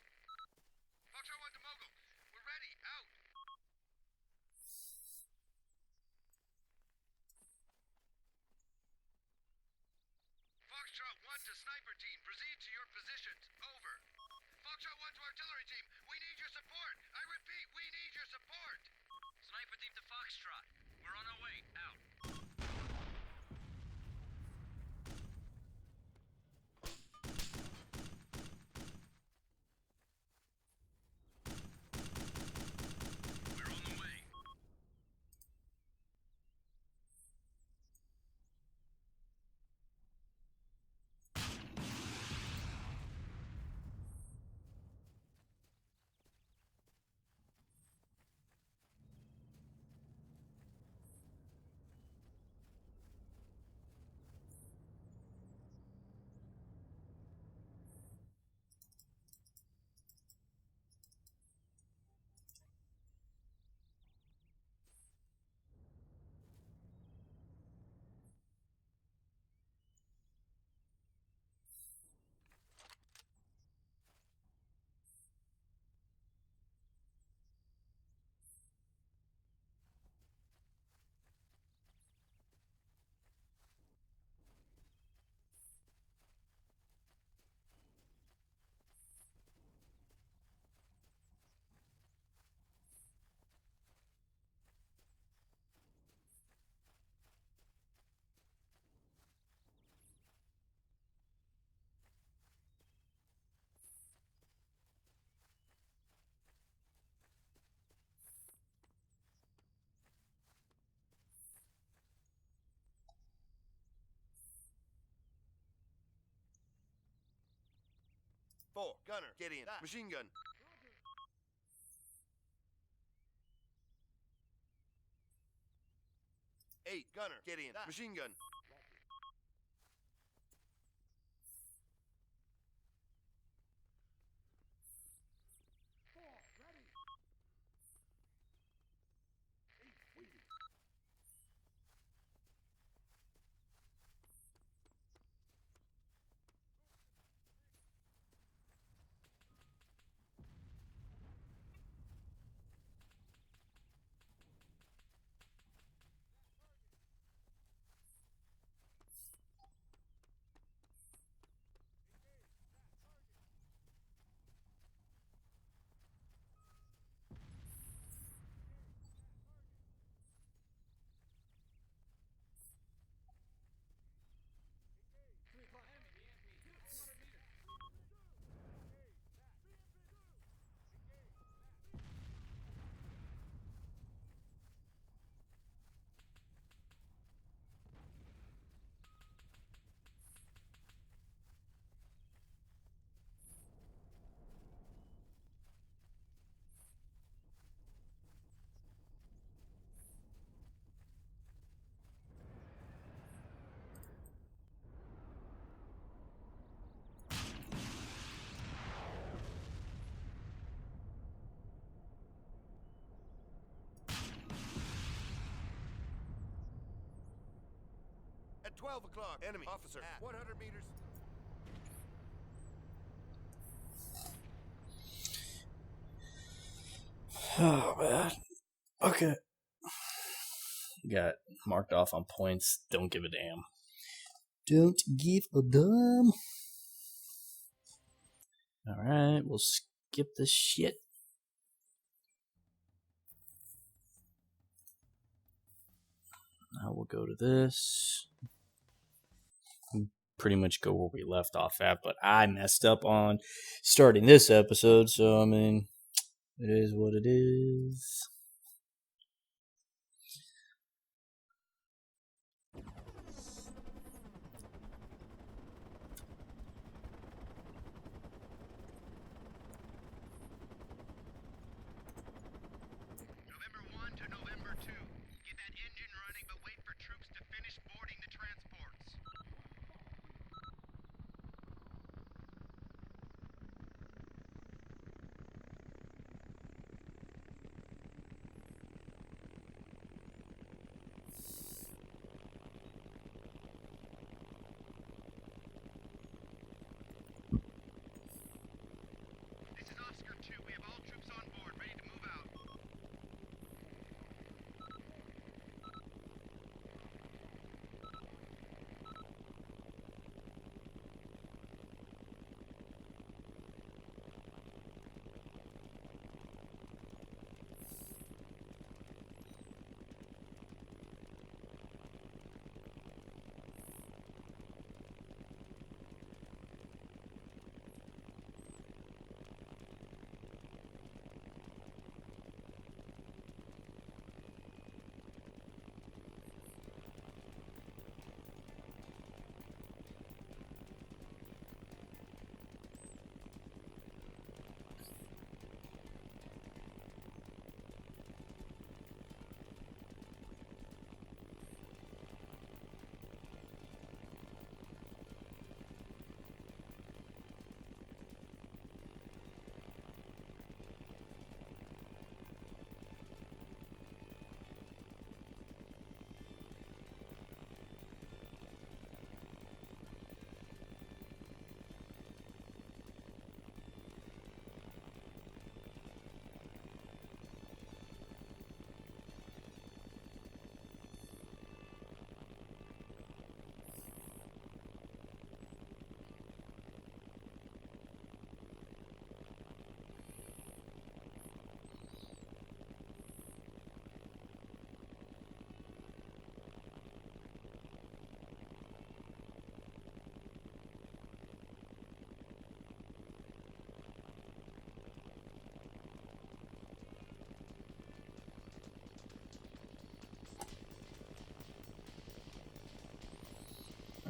Foxtrot 1 to Mogul. We're ready. Out. Foxtrot 1 to sniper team. Proceed to your positions. Over. Foxtrot 1 to artillery team. We need your support. I repeat, we need your support. Sniper team to Foxtrot. We're on our way. Out. We're on the way. 4, gunner, get in. Machine gun. 8, gunner, get in. Machine gun. 12 o'clock. Enemy officer at 100 meters. Oh, man. Okay. Got marked off on points. Don't give a damn. Don't give a damn. Alright, we'll skip this shit. Now we'll go to this. Pretty much go where we left off at, but I messed up on starting this episode, so I mean, it is what it is. November 1 to November 2. Get that engine running, but wait for troops to finish boarding the transports. This is Oscar 2. We have all troops on board, ready to move out.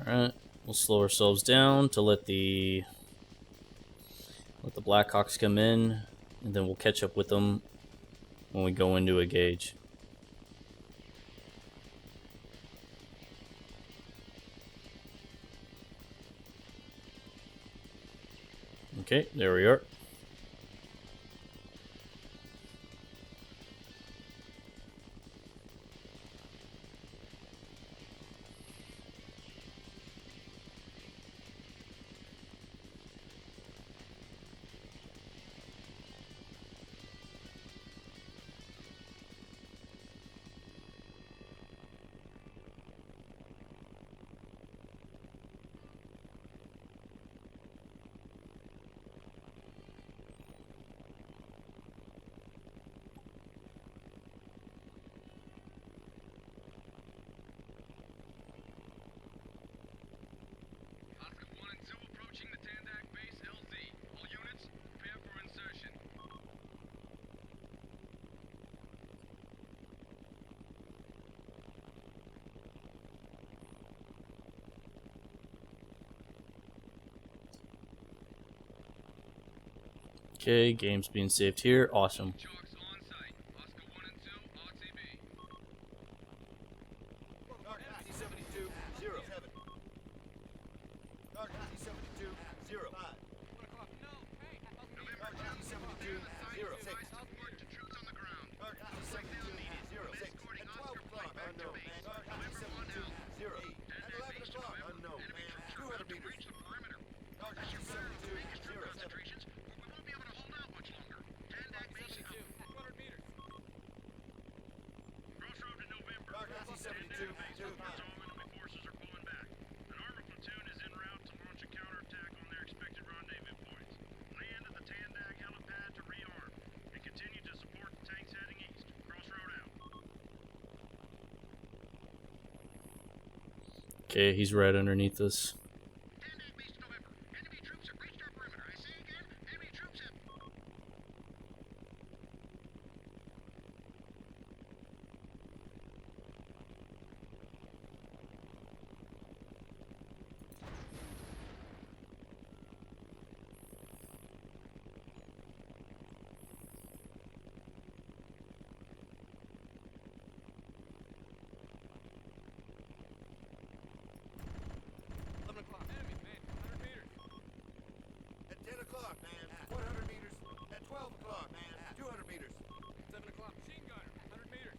Alright, we'll slow ourselves down to let the Blackhawks come in, and then we'll catch up with them when we go into a gauge. Okay, there we are. Oscar 1 and 2 approaching the Tandak base LZ. All units, prepare for insertion. Okay, game's being saved here. Awesome. Chalks on site. Oscar 1 and 2, RTB. Target C-72, 07. Target C-72, 05. No, hey, Target C-72, 06. Support to troops on the ground. Target C-72, 06. At 12 o'clock, unknown. Target C-72, 08. At 11 o'clock, unknown. 200 meters. Reach the perimeter. Target C-72, 07. Concentrations, or we won't be able to hold out much longer. Tandak base out. 200 meters. Crossroad to November. Target C-72, 05. Enemy forces are pulling back. An ArmA platoon is en route to launch a counterattack on their expected rendezvous points. Land at the Tandak helipad to rearm and continue to support the tanks heading east. Crossroad out. Okay, he's right underneath us. Tandak base to November. Enemy troops have reached our perimeter. I say again, enemy troops have... Enemy, man. 100 meters. At 10 o'clock, man. 100 meters. At 12 o'clock, man. 200 meters. 7 o'clock. Machine gunner. 100 meters.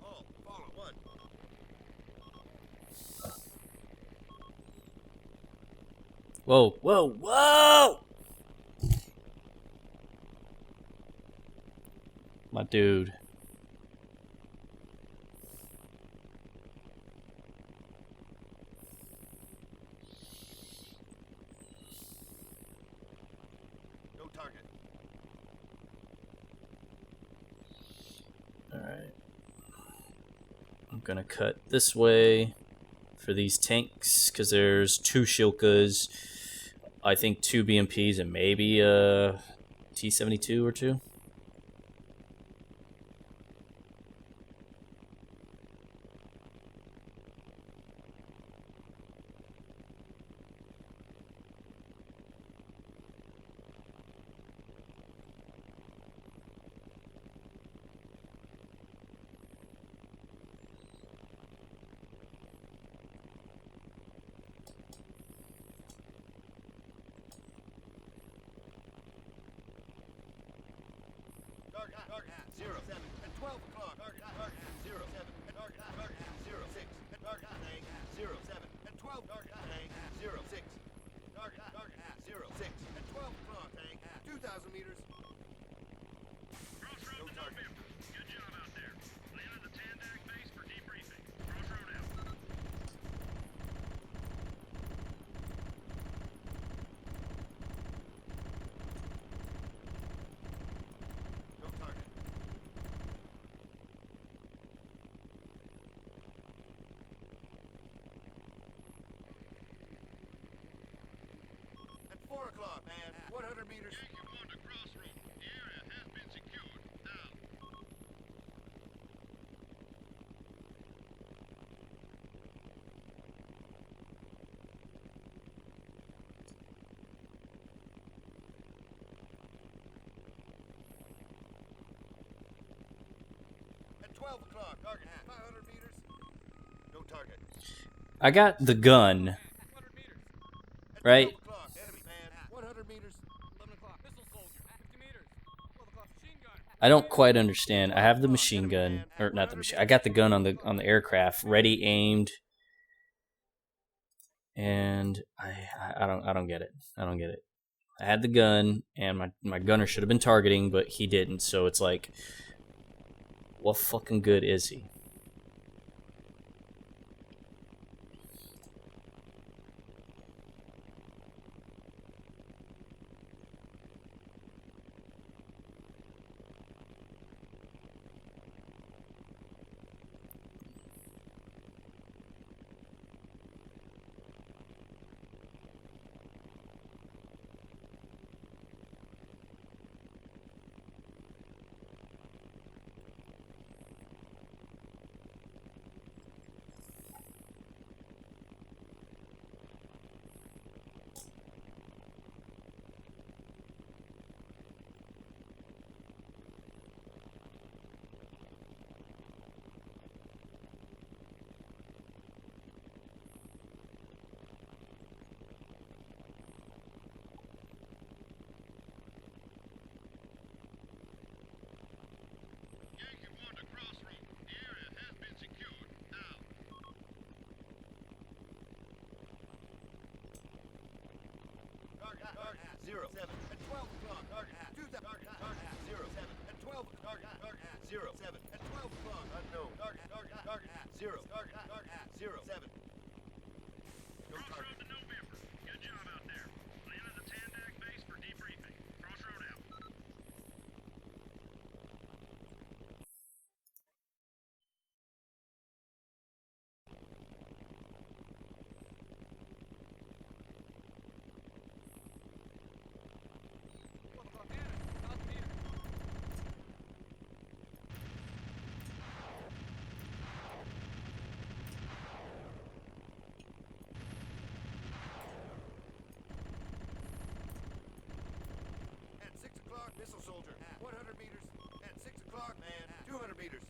All, follow, 1. Whoa, whoa, whoa! My dude. No target. Alright. I'm gonna cut this way for these tanks, because there's 2 Shilkas, I think 2 BMPs, and maybe a T-72 or 2. Target 07. At 12 o'clock. Target 07. At target 06. At target tank 07 at 12 target tank 06. Target 06 at 12 o'clock tank 2,000 meters. Crossroad No to target. November. Good job out there. Land at the Tandak base for debriefing. Crossroad out. No target. At 4 o'clock, man. 100 meters. Yankee 1 to Crossroad. The area has been secured. Out. At 12 o'clock, target 500 meters. No target. I got the gun, 200 meters. At right? 12 o'clock, enemy, man. 100 meters. 11 o'clock, missile soldier. 50 meters. 12 o'clock, machine gunner. I don't quite understand. I have the machine gun, or not the machine. I got the gun on the aircraft, ready, aimed, and I don't get it. I don't get it. I had the gun, and my gunner should have been targeting, but he didn't. So it's like, what fucking good is he? Yankee 1 to Crossroad. The area has been secured. Out. Target 07 at 12 o'clock. Target 2,000. Target 07 at 12. Target 07 at 12 o'clock. Unknown. Target 0. Target 07. No Crossroad target. to November. Good job out there. Land at the Tandak base for debriefing. Crossroad out. At 6 o'clock, missile soldier. 100 meters. At 6 o'clock, man. 200 meters.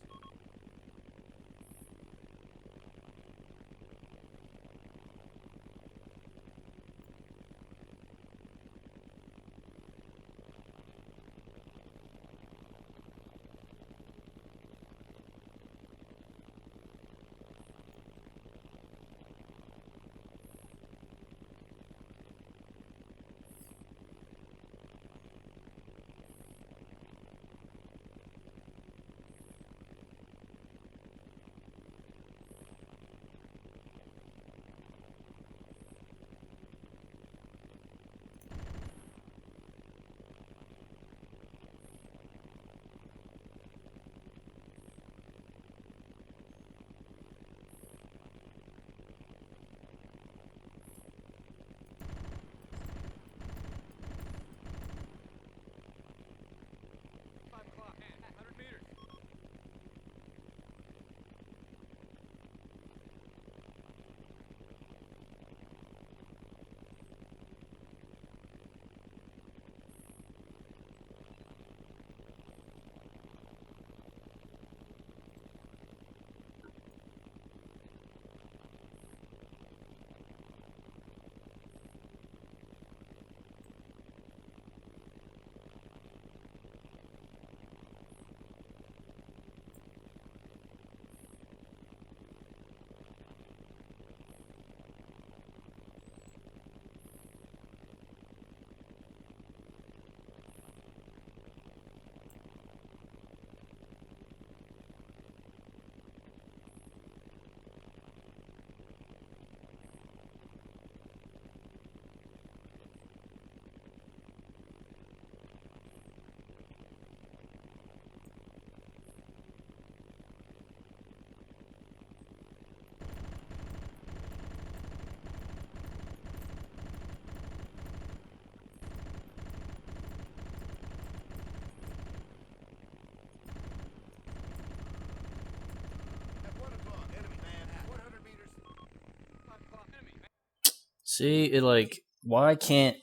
See, it like why can't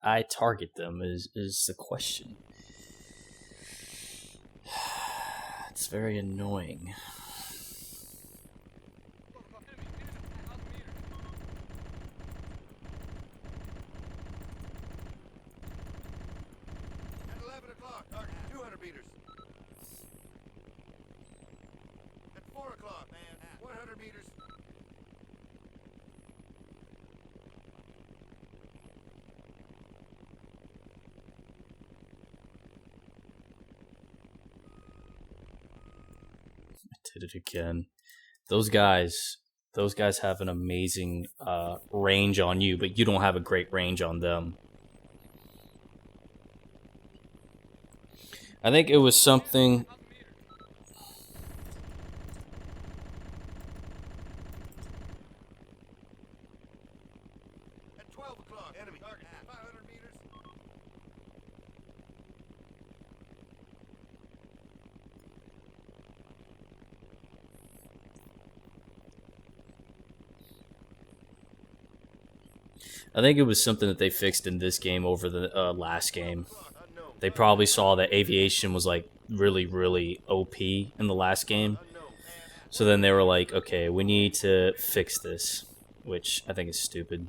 I target them is the question. It's very annoying. At 11 o'clock, target 200 meters. At 4 o'clock, man, 100 meters. Did it again. Those guys have an amazing range on you, but you don't have a great range on them. I think it was something. At 12 o'clock, enemy target 500 meters. I think it was something that they fixed in this game over the last game. They probably saw that aviation was like really, really OP in the last game. So then they were like, okay, we need to fix this, which I think is stupid.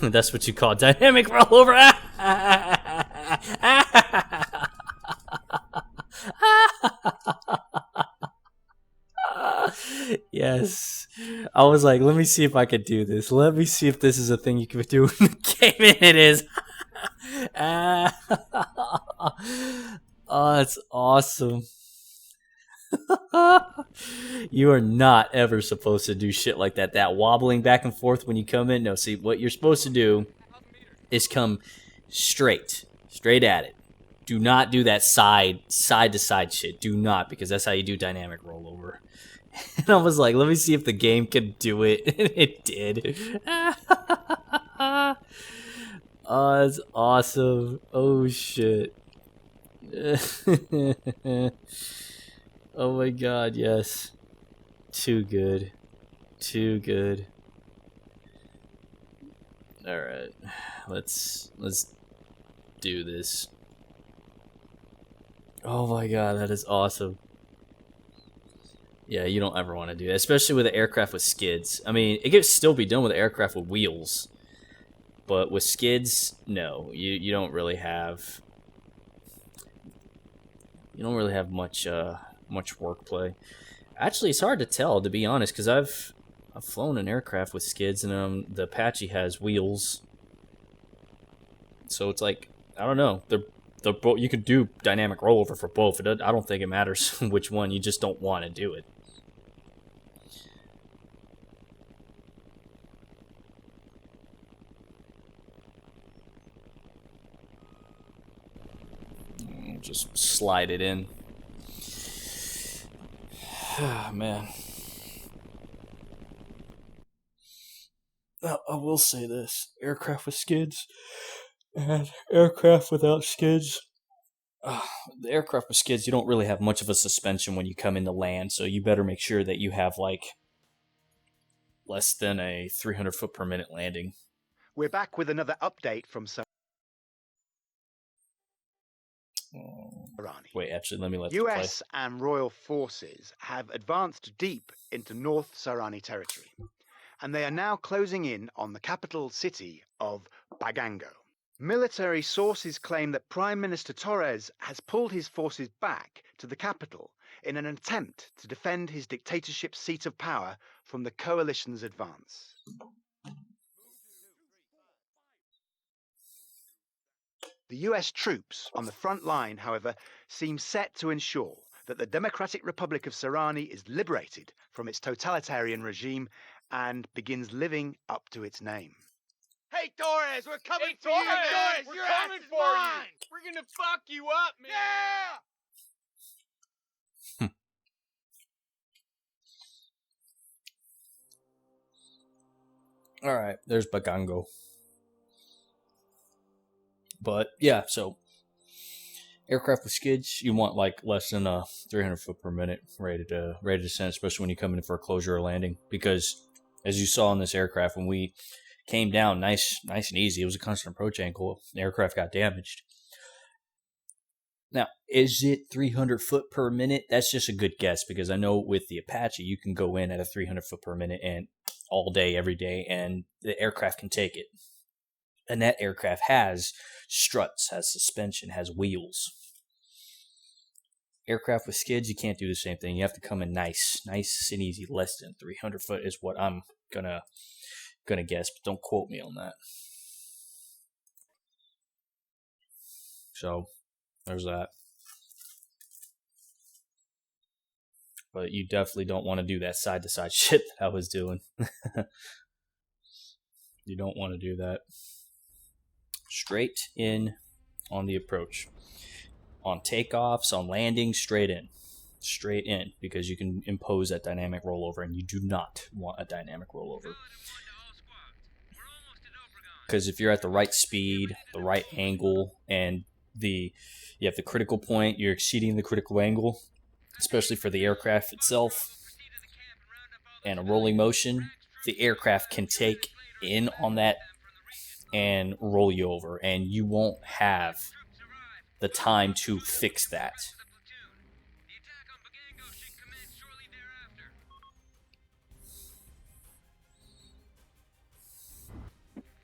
That's what you call dynamic rollover. Yes. I was like, let me see if I could do this. Let me see if this is a thing you can do in the game, and it is. Oh, that's awesome. You are not ever supposed to do shit like that. That wobbling back and forth when you come in. No, see, what you're supposed to do is come straight at it. Do not do that side to side shit. Do not, because that's how you do dynamic rollover. And I was like, let me see if the game can do it. And it did. Oh, that's awesome. Oh, shit. Oh my god, yes. Too good. Too good. Alright. Let's do this. Oh my god, that is awesome. Yeah, you don't ever want to do that, especially with an aircraft with skids. I mean, it could still be done with an aircraft with wheels, but with skids, no. You don't really have much much work play. Actually, it's hard to tell, to be honest, because I've flown an aircraft with skids, and the Apache has wheels. So it's like, I don't know. They're both. You could do dynamic rollover for both. I don't think it matters which one. You just don't want to do it. Just slide it in. Man. I will say this. Aircraft with skids and aircraft without skids. The aircraft with skids, you don't really have much of a suspension when you come into land, so you better make sure that you have, like, less than a 300 foot per minute landing. We're back with another update from Sarani. Wait, actually, let me let you play. US and Royal forces have advanced deep into North Sarani territory, and they are now closing in on the capital city of Bagango. Military sources claim that Prime Minister Torres has pulled his forces back to the capital in an attempt to defend his dictatorship seat of power from the coalition's advance. The US troops on the front line, however, seem set to ensure that the Democratic Republic of Sarani is liberated from its totalitarian regime and begins living up to its name. Hey, Torres, we're coming for you, Torres, man. we're Your coming ass is for mine. you. We're gonna fuck you up, man. Yeah. All right, there's Bagango. But yeah, so aircraft with skids, you want like less than 300 foot per minute ready to descend, especially when you come in for a closure or landing. Because as you saw in this aircraft, when we came down, nice and easy, it was a constant approach angle. The aircraft got damaged. Now, is it 300 foot per minute? That's just a good guess, because I know with the Apache, you can go in at a 300 foot per minute and all day, every day, and the aircraft can take it. And that aircraft has struts, has suspension, has wheels. Aircraft with skids, you can't do the same thing. You have to come in nice and easy. Less than 300 foot is what I'm gonna guess, but don't quote me on that. So there's that. But you definitely don't want to do that side to side shit that I was doing. You don't want to do that. Straight in on the approach. On takeoffs, on landings, straight in. Straight in, because you can impose that dynamic rollover, and you do not want a dynamic rollover. Because if you're at the right speed, the right angle, and you have the critical point, you're exceeding the critical angle, especially for the aircraft itself, and a rolling motion, the aircraft can take in on that and roll you over, and you won't have the time to fix that.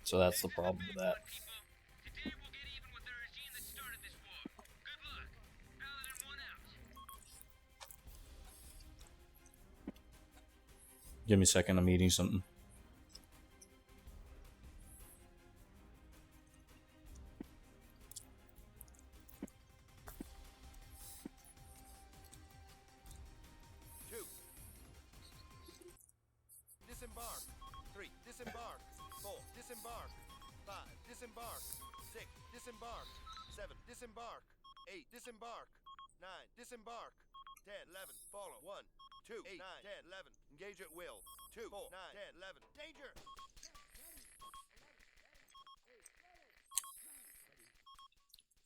So that's the problem with that. Give me a second, I'm eating something. Disembark. 3. Disembark. 4. Disembark. 5. Disembark. 6. Disembark. 7. Disembark. 8. Disembark. 9. Disembark. 10. 11. Follow. 1. 2. 8. 9. 10. 11. Engage at will. 2. 4. 9. 10. 11. Danger!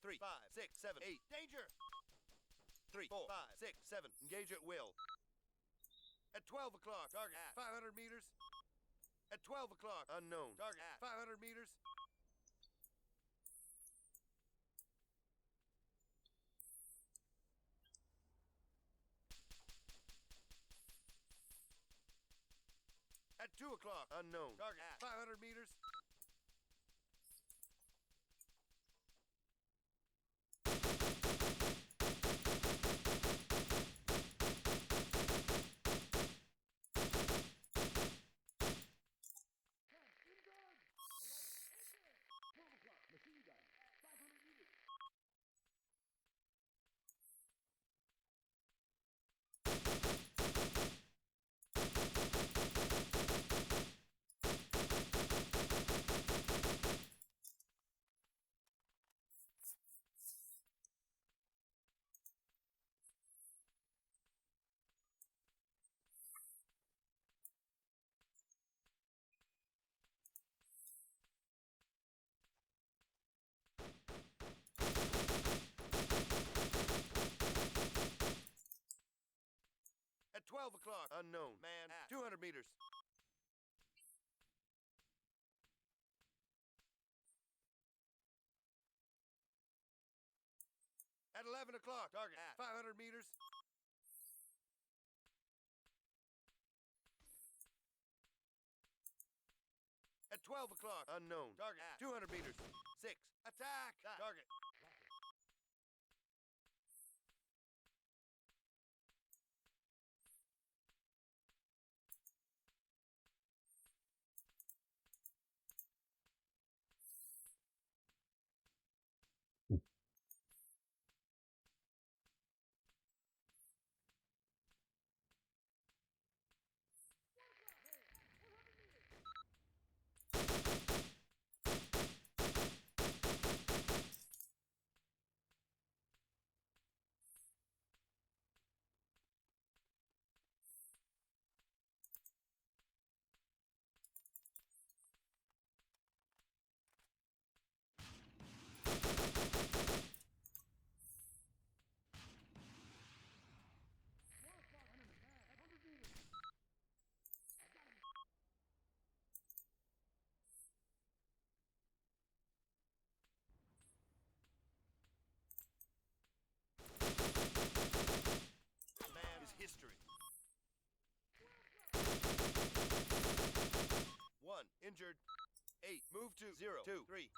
3. 5. 6. 7. 8. Danger! 3. 4. 5. 6. 7. Engage at will. At 12 o'clock, target at 500 meters. At 12 o'clock, unknown. Target at 500 meters. At 2 o'clock, unknown. Target at 500 meters. At 12 o'clock, unknown. Man at 200 meters. At 11 o'clock, target at 500 meters. At 12 o'clock, unknown. Target at 200 meters. 6. Attack! Target. Injured. 8. Move to 0, 2, 3.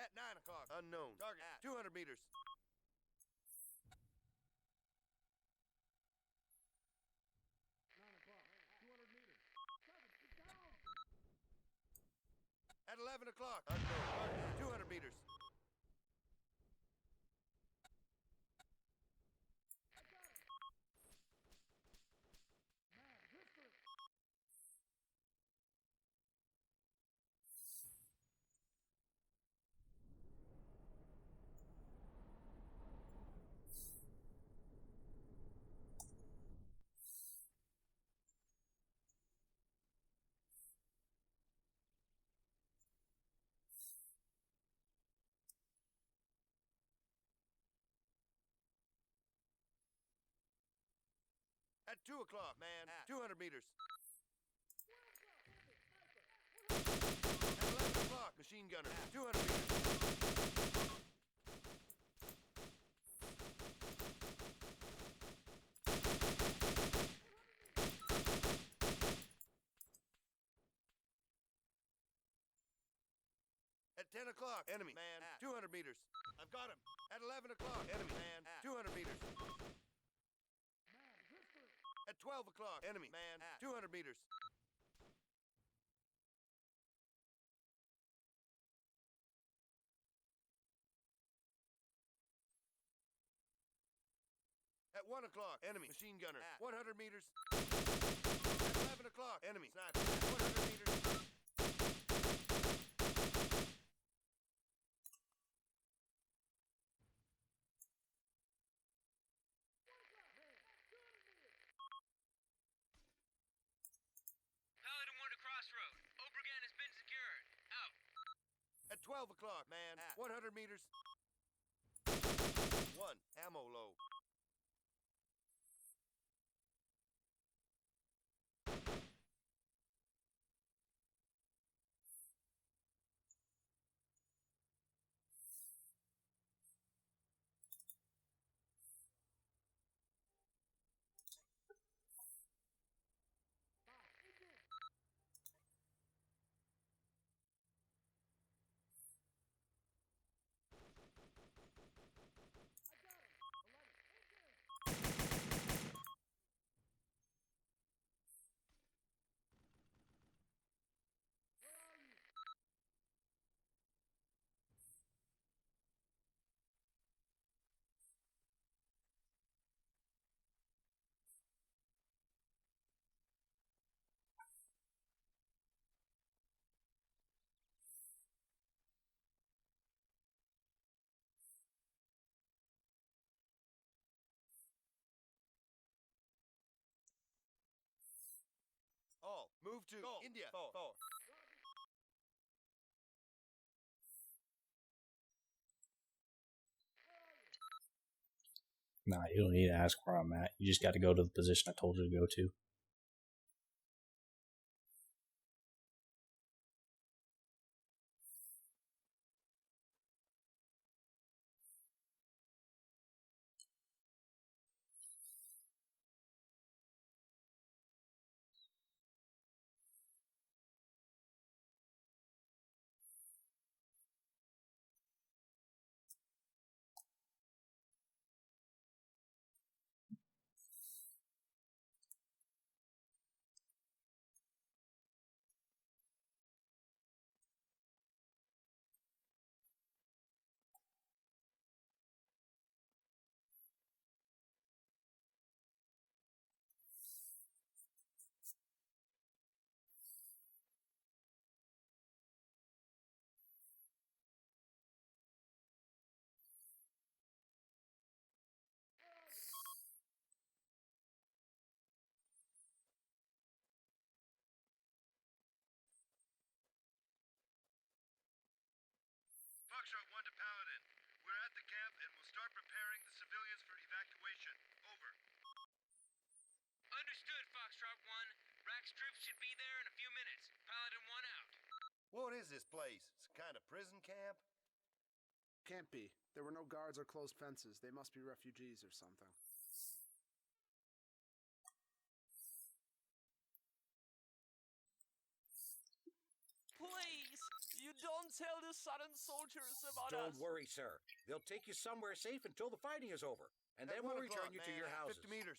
At 9 o'clock. Unknown. Target at 200 meters. At 11 o'clock. Unknown. Target at 200 meters. At 2 o'clock, man. At 200 meters. At 11 o'clock, machine gunner. At 200 meters. At 10 o'clock, enemy man. At 200 meters. I've got him. At 11 o'clock, enemy man. At 200 meters. At 12 o'clock, enemy man. At 200 meters. At 1 o'clock, enemy machine gunner. At 100 meters. At 11 o'clock, enemy sniper. At 100 meters. Paladin 1 to Crossroad. Obregan has been secured. Out. At 12 o'clock, man. At 100 meters. 1. Ammo low. All. Move to Go. India. 4. Nah, you don't need to ask where I'm at. You just got to go to the position I told you to go to. Foxtrot 1 to Paladin. We're at the camp and we'll start preparing the civilians for evacuation. Over. Understood, Foxtrot 1. Rack's troops should be there in a few minutes. Paladin 1 out. What is this place? It's a kind of prison camp? Can't be. There were no guards or closed fences. They must be refugees or something. Please, you don't tell the Southern soldiers about Don't us. worry, sir. They'll take you somewhere safe until the fighting is over, and then we'll return you to your houses. 50 meters.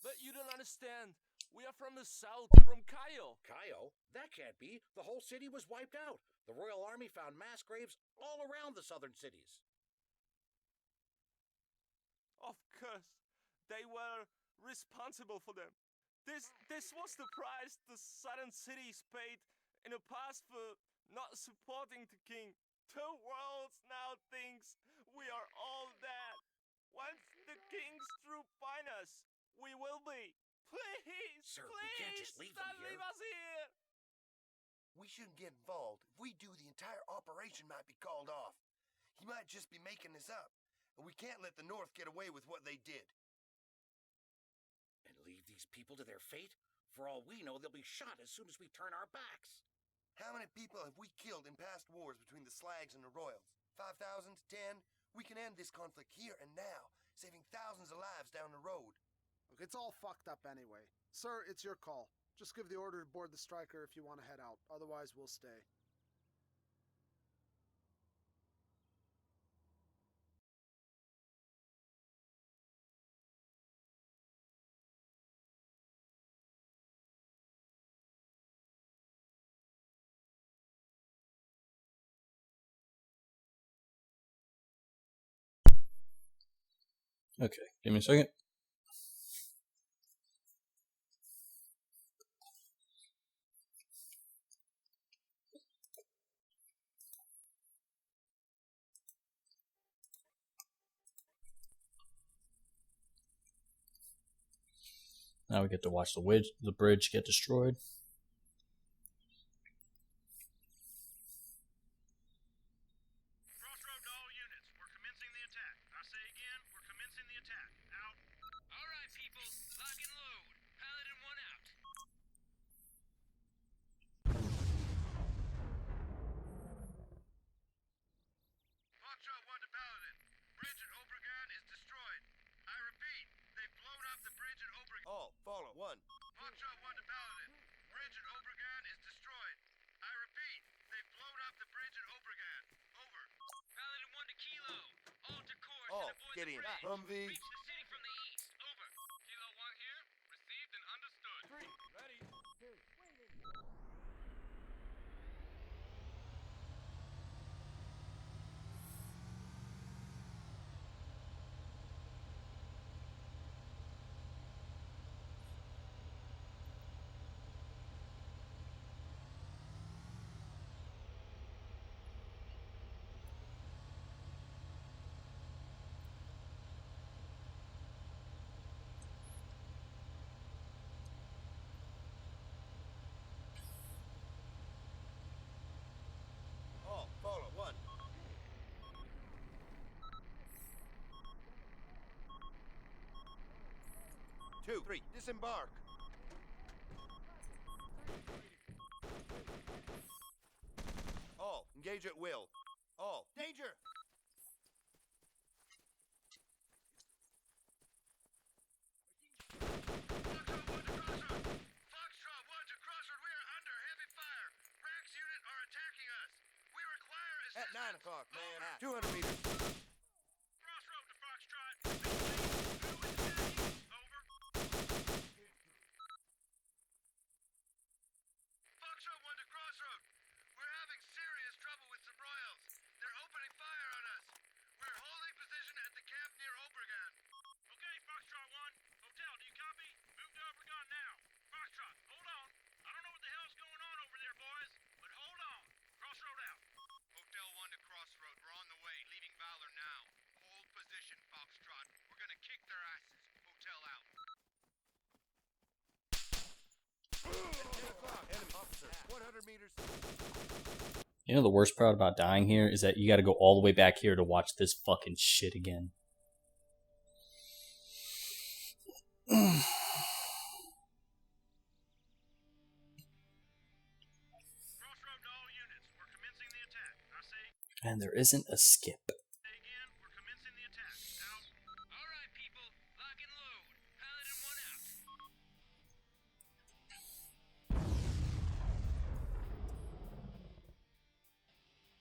But you don't understand. We are from the south, from Cayo. Cayo? That can't be. The whole city was wiped out. The Royal Army found mass graves all around the southern cities. Of course, they were responsible for them. This was the price the southern cities paid in the past for not supporting the king. The world now thinks we are all dead. Once the king's troops find us, we will be. Please, Sir, please, we can't just leave them don't here. leave us here. We shouldn't get involved. If we do, the entire operation might be called off. He might just be making this up. And we can't let the North get away with what they did. And leave these people to their fate? For all we know, they'll be shot as soon as we turn our backs. How many people have we killed in past wars between the Slags and the Royals? 5,000? 10? We can end this conflict here and now, saving thousands of lives down the road. Look, it's all fucked up anyway. Sir, it's your call. Just give the order to board the striker if you want to head out. Otherwise, we'll stay. Okay, give me a second. Now we get to watch the bridge get destroyed. Crossroad to all units. We're commencing the attack. I say again, we're commencing the attack. Out. All right, people. Lock and load. Paladin 1 out. Foxtrot 1 to Paladin. Bridge at Obregon is destroyed. I repeat, they've blown up the bridge at Obregon. All, follow. 1. Foxtrot 1 to Paladin. Bridge at Obregon is destroyed. I repeat, they've blown up the bridge at Obregon. Over. Paladin 1 to Kilo. Alter course All, and avoid get the in. bridge. Humvee. Reach the city from the east. Over. Kilo 1 here. Received and understood. 3, ready. All, follow. 1. 2, 3, disembark. All, engage at will. All, danger! Foxtrot 1 to Crossroad. We are under heavy fire. Rack's unit are attacking us. We require At assistance. 9 o'clock, man. 200 meters. Crossroad to Foxtrot. Who is attacking? Over. Foxtrot 1 to Crossroad. We're having serious trouble with some royals. They're opening fire on us. We're holding position at the camp near Obregon. Okay, Foxtrot 1. Hotel, do you copy? Move to Obregon now. Foxtrot, hold on. I don't know what the hell's going on over there, boys, but hold on. Crossroad out. Hotel 1 to Crossroad. We're on the way, leaving Valor now. Hold position, Foxtrot. We're gonna kick their asses. Hotel out. At 10 o'clock, enemy officer. 100 meters. You know the worst part about dying here is that you got to go all the way back here to watch this fucking shit again. Crossroad to all units. We're commencing the attack. I say And there isn't a skip. again. We're commencing the attack. Out. All right, people, lock and load. Paladin 1 out.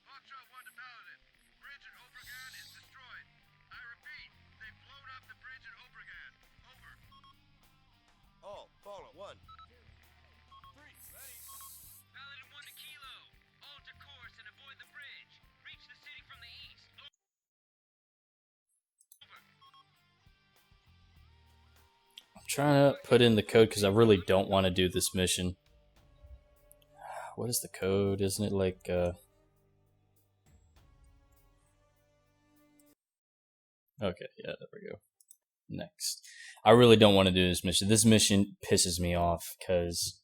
Foxtrot 1 to Paladin. Bridge at Obregon is destroyed. I repeat, they've blown up the bridge at Obregon. Over. All, follow. 1. 3, ready. Paladin 1 to Kilo. Alter course and avoid the bridge. Reach the city from the east. I'm trying to put in the code because I really don't want to do this mission. What is the code? Isn't it like Okay, yeah, there we go. Next. I really don't want to do this mission. This mission pisses me off because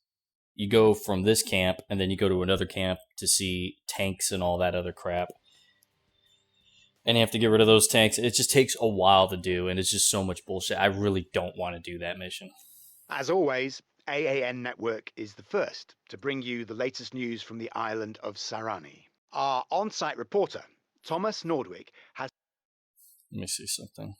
you go from this camp and then you go to another camp to see tanks and all that other crap. And you have to get rid of those tanks. It just takes a while to do, and it's just so much bullshit. I really don't want to do that mission. As always, AAN Network is the first to bring you the latest news from the island of Sarani. Our on-site reporter, Thomas Nordwig, has Let me see something.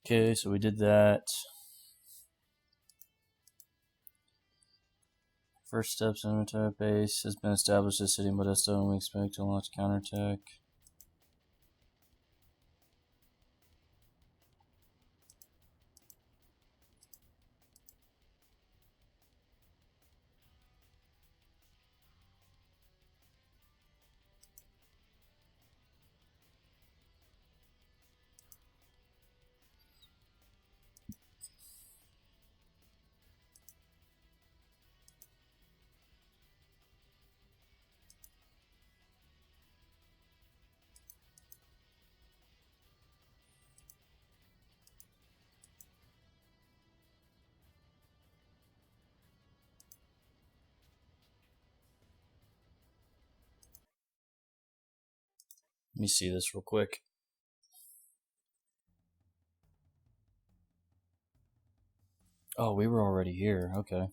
Okay, so we did that. First steps in military base has been established at City Modesto, and we expect to launch counterattack. Let me see this real quick. Oh, we were already here. Okay.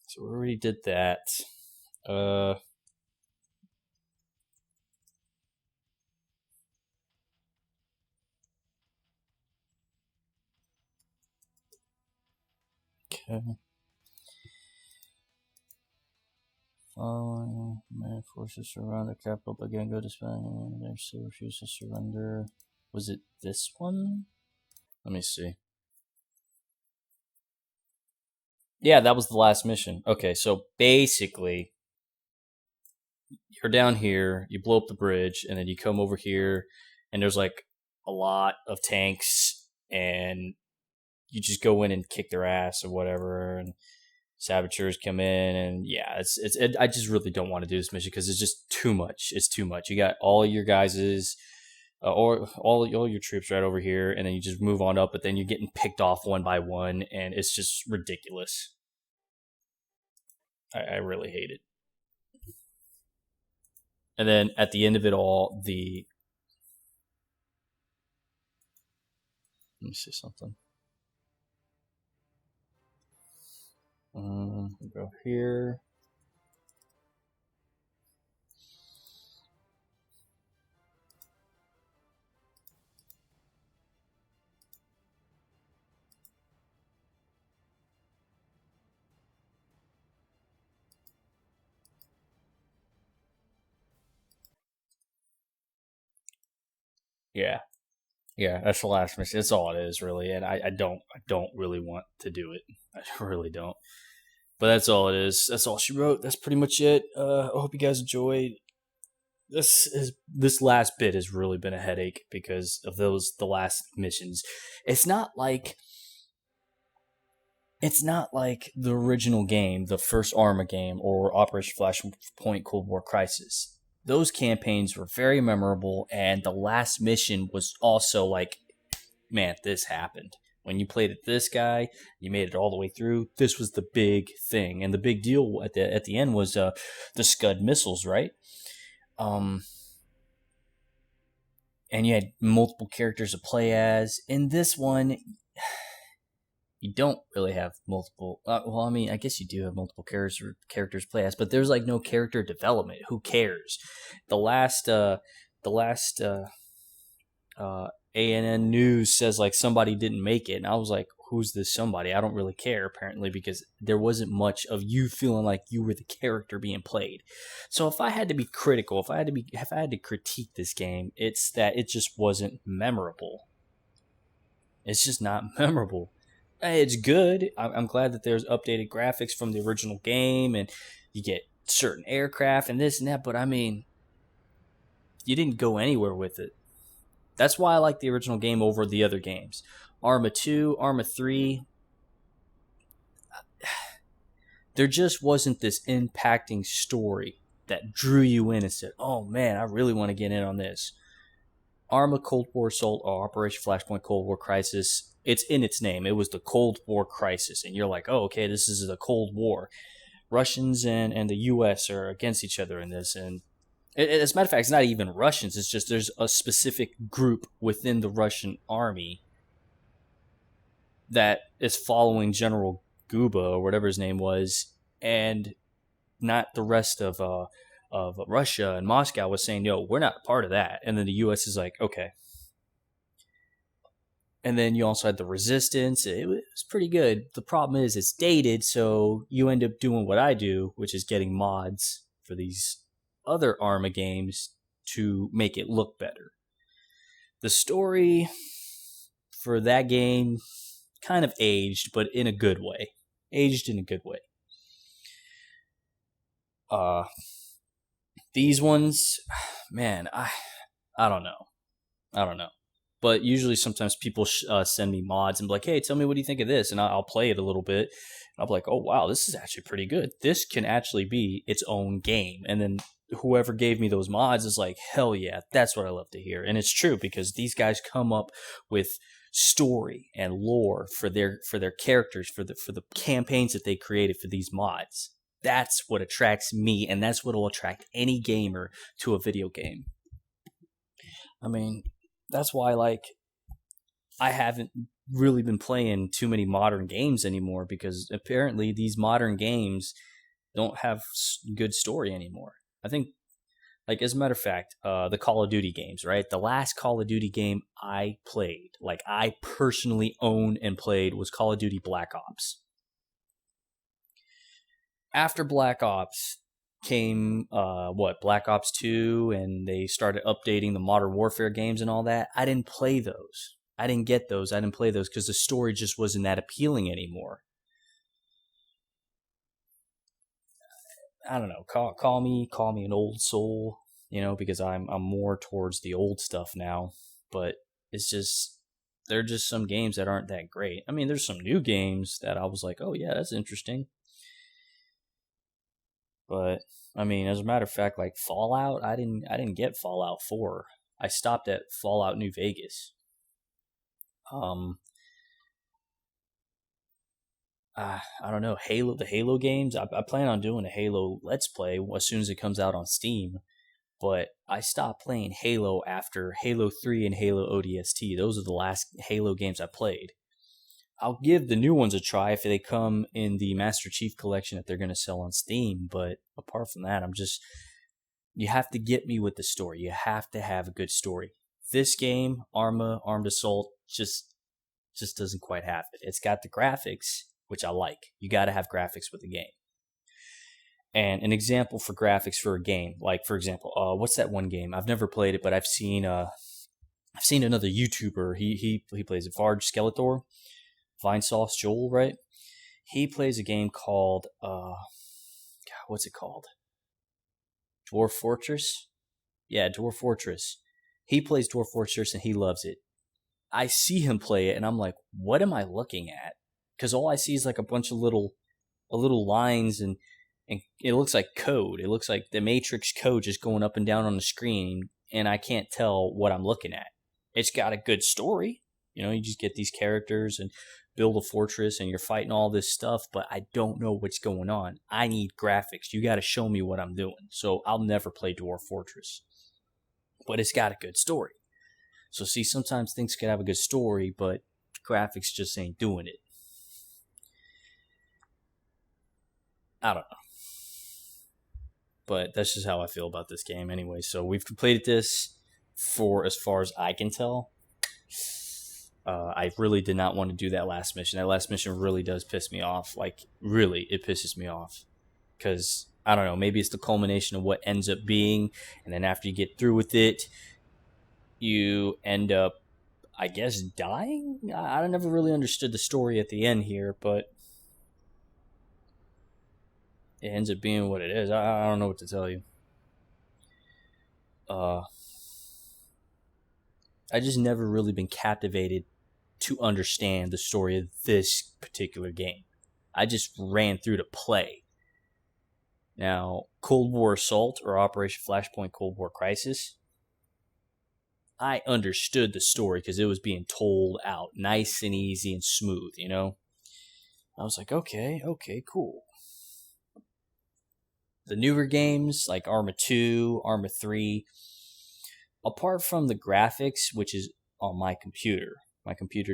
So we already did that. Okay. Following, American forces surround the capital, but again go dispatching. They still refuse to surrender. Was it this one? Let me see. Yeah, that was the last mission. Okay, so basically, you're down here, you blow up the bridge, and then you come over here, and there's like a lot of tanks, and you just go in and kick their ass or whatever, and saboteurs come in, and yeah, I just really don't want to do this mission because it's just too much. It's too much. You got all your guys's, or all your troops right over here, and then you just move on up, but then you're getting picked off one by one, and it's just ridiculous. I really hate it. And then at the end of it all, let me see something. We'll go here. Yeah, that's the last mission. That's all it is, really. And I don't really want to do it. I really don't. But that's all it is. That's all she wrote. That's pretty much it. I hope you guys enjoyed. This last bit has really been a headache because of the last missions. It's not like it's not like the original game, the first ArmA game, or Operation Flashpoint Cold War Crisis. Those campaigns were very memorable, and the last mission was also like, man, this happened. When you played it, this guy, you made it all the way through. This was the big thing, and the big deal at the end was the Scud missiles, right? And you had multiple characters to play as. In this one, you don't really have multiple. Well, I mean, I guess you do have multiple characters to play as, but there's like no character development. Who cares? The last ANN News says like somebody didn't make it, and I was like, who's this somebody? I don't really care, apparently, because there wasn't much of you feeling like you were the character being played. So if I had to be critical, if I had to critique this game, it's that it just wasn't memorable. It's just not memorable. It's good. I'm glad that there's updated graphics from the original game, and you get certain aircraft and this and that, but I mean, you didn't go anywhere with it. That's why I like the original game over the other games. ArmA 2, ArmA 3, there just wasn't this impacting story that drew you in and said, oh man, I really want to get in on this. ArmA Cold War Assault or Operation Flashpoint Cold War Crisis, it's in its name. It was the Cold War Crisis. And you're like, oh, okay, this is the Cold War. Russians and the U.S. are against each other in this. And as a matter of fact, it's not even Russians. It's just there's a specific group within the Russian army that is following General Guba or whatever his name was, and not the rest of Russia and Moscow was saying, "No, we're not part of that." And then the U.S. is like, "Okay." And then you also had the Resistance. It was pretty good. The problem is it's dated, so you end up doing what I do, which is getting mods for these other ArmA games to make it look better. The story for that game kind of aged, but in a good way. Aged in a good way. These ones, man, I don't know. But usually sometimes people send me mods and be like, hey, tell me what do you think of this? And I'll play it a little bit. And I'll be like, oh, wow, this is actually pretty good. This can actually be its own game. And then whoever gave me those mods is like, hell yeah, that's what I love to hear. And it's true because these guys come up with story and lore for their characters, for the campaigns that they created for these mods. That's what attracts me, and that's what will attract any gamer to a video game. I mean, that's why, like, I haven't really been playing too many modern games anymore, because apparently these modern games don't have good story anymore. I think, like, as a matter of fact, the Call of Duty games, right? The last Call of Duty game I played, like, I personally owned and played, was Call of Duty Black Ops. After Black Ops came Black Ops 2, and they started updating the Modern Warfare games and all that. I didn't play those. I didn't get those. I didn't play those because the story just wasn't that appealing anymore. I don't know. Call me an old soul, because I'm more towards the old stuff now. But it's just, there are just some games that aren't that great. I mean, there's some new games that I was like, oh yeah, that's interesting. But I mean, as a matter of fact, like Fallout, I didn't get Fallout 4. I stopped at Fallout New Vegas. I don't know, the Halo games. I plan on doing a Halo Let's Play as soon as it comes out on Steam. But I stopped playing Halo after Halo 3 and Halo ODST. Those are the last Halo games I played. I'll give the new ones a try if they come in the Master Chief Collection that they're going to sell on Steam. But apart from that, you have to get me with the story. You have to have a good story. This game, ArmA, Armed Assault, just doesn't quite have it. It's got the graphics, which I like. You got to have graphics with a game. And an example for graphics for a game, like, for example, what's that one game? I've never played it, but I've seen another YouTuber. He plays it, Varg Skeletor. Vinesauce Joel, right? He plays a game called, what's it called? Dwarf Fortress? Yeah, Dwarf Fortress. He plays Dwarf Fortress and he loves it. I see him play it and I'm like, what am I looking at? because all I see is like a bunch of little lines, and it looks like code. It looks like the Matrix code just going up and down on the screen, and I can't tell what I'm looking at. It's got a good story. You just get these characters and build a fortress and you're fighting all this stuff, but I don't know what's going on. I need graphics. You got to show me what I'm doing. So I'll never play Dwarf Fortress. But it's got a good story. So see, sometimes things could have a good story, but graphics just ain't doing it. I don't know. But that's just how I feel about this game anyway. So we've completed this for as far as I can tell. I really did not want to do that last mission. That last mission really does piss me off. Like, really, it pisses me off. Because, I don't know, maybe it's the culmination of what ends up being. And then after you get through with it, you end up, I guess, dying? I never really understood the story at the end here, but it ends up being what it is. I don't know what to tell you. I just never really been captivated to understand the story of this particular game. I just ran through to play. Now, Cold War Assault or Operation Flashpoint Cold War Crisis, I understood the story because it was being told out nice and easy and smooth, I was like, okay, cool. The newer games like ArmA 2, ArmA 3, apart from the graphics, which is on my computer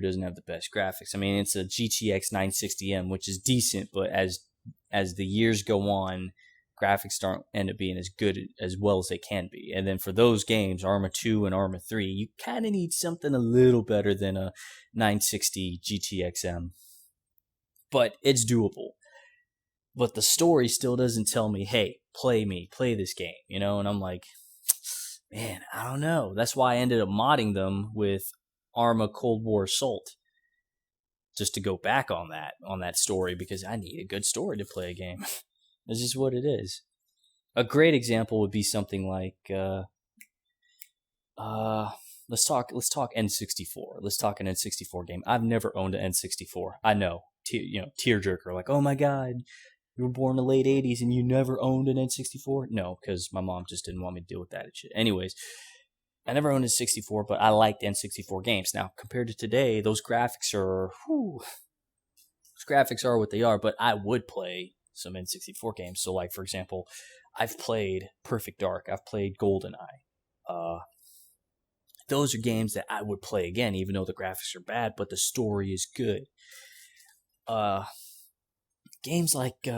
doesn't have the best graphics. I mean, it's a GTX 960M, which is decent, but as the years go on, graphics don't end up being as good as well as they can be. And then for those games, ArmA 2 and ArmA 3, you kind of need something a little better than a 960 GTX-M. But it's doable. But the story still doesn't tell me, hey, play this game, and I'm like, man, I don't know. That's why I ended up modding them with ArmA Cold War Assault, just to go back on that story, because I need a good story to play a game. That's just what it is. A great example would be something like let's talk N64. Let's talk an N64 game. I've never owned an N64. I know, tearjerker, like, oh my god, you were born in the late 80s and you never owned an N64? No, because my mom just didn't want me to deal with that and shit. Anyways, I never owned a 64, but I liked N64 games. Now, compared to today, those graphics are what they are, but I would play some N64 games. So, like, for example, I've played Perfect Dark. I've played GoldenEye. Those are games that I would play again, even though the graphics are bad, but the story is good. Games like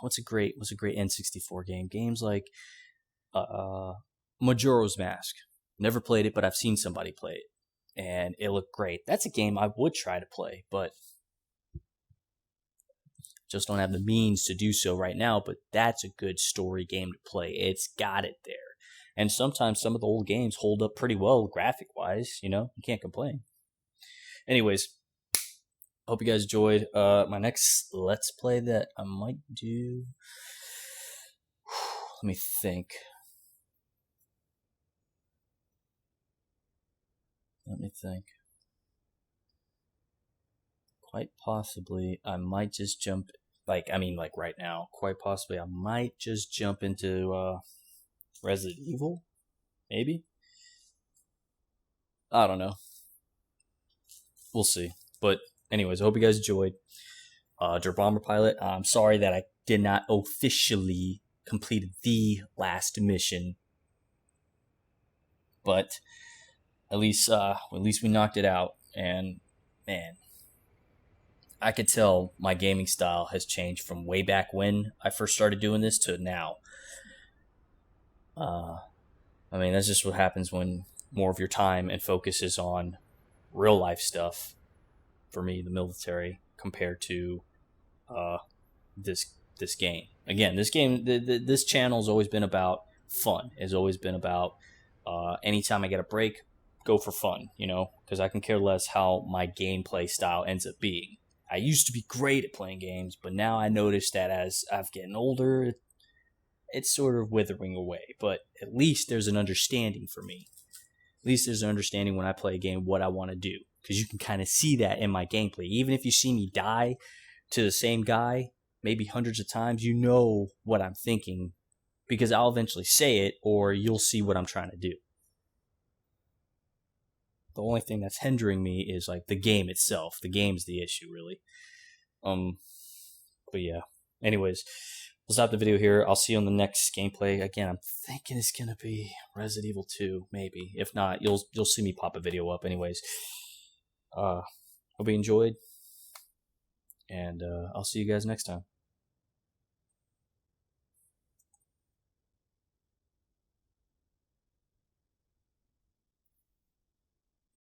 what's a great N64 game? Games like Majora's Mask. Never played it, but I've seen somebody play it, and it looked great. That's a game I would try to play, but just don't have the means to do so right now. But that's a good story game to play. It's got it there. And sometimes some of the old games hold up pretty well graphic-wise, you can't complain. Anyways, hope you guys enjoyed. My next Let's Play that I might do... Let me think. Quite possibly, I might just jump... like right now. Quite possibly, I might just jump into Resident Evil? Maybe? I don't know. We'll see. But anyways, I hope you guys enjoyed. Dirt Bomber Pilot, I'm sorry that I did not officially complete the last mission. But at least we knocked it out. And man, I could tell my gaming style has changed from way back when I first started doing this to now. That's just what happens when more of your time and focus is on real life stuff. For me, the military, compared to this game. Again, this channel has always been about fun. It's always been about anytime I get a break, go for fun. Because I can care less how my gameplay style ends up being. I used to be great at playing games, but now I notice that as I've getting older, it's sort of withering away. But at least there's an understanding for me. At least there's an understanding when I play a game what I want to do. because you can kind of see that in my gameplay. Even if you see me die to the same guy maybe hundreds of times, you know what I'm thinking, because I'll eventually say it, or you'll see what I'm trying to do. The only thing that's hindering me is like the game itself. The game's the issue, really. But yeah. Anyways, we'll stop the video here. I'll see you on the next gameplay. Again, I'm thinking it's gonna be Resident Evil 2, maybe. If not, you'll see me pop a video up. Anyways, hope you enjoyed, and I'll see you guys next time.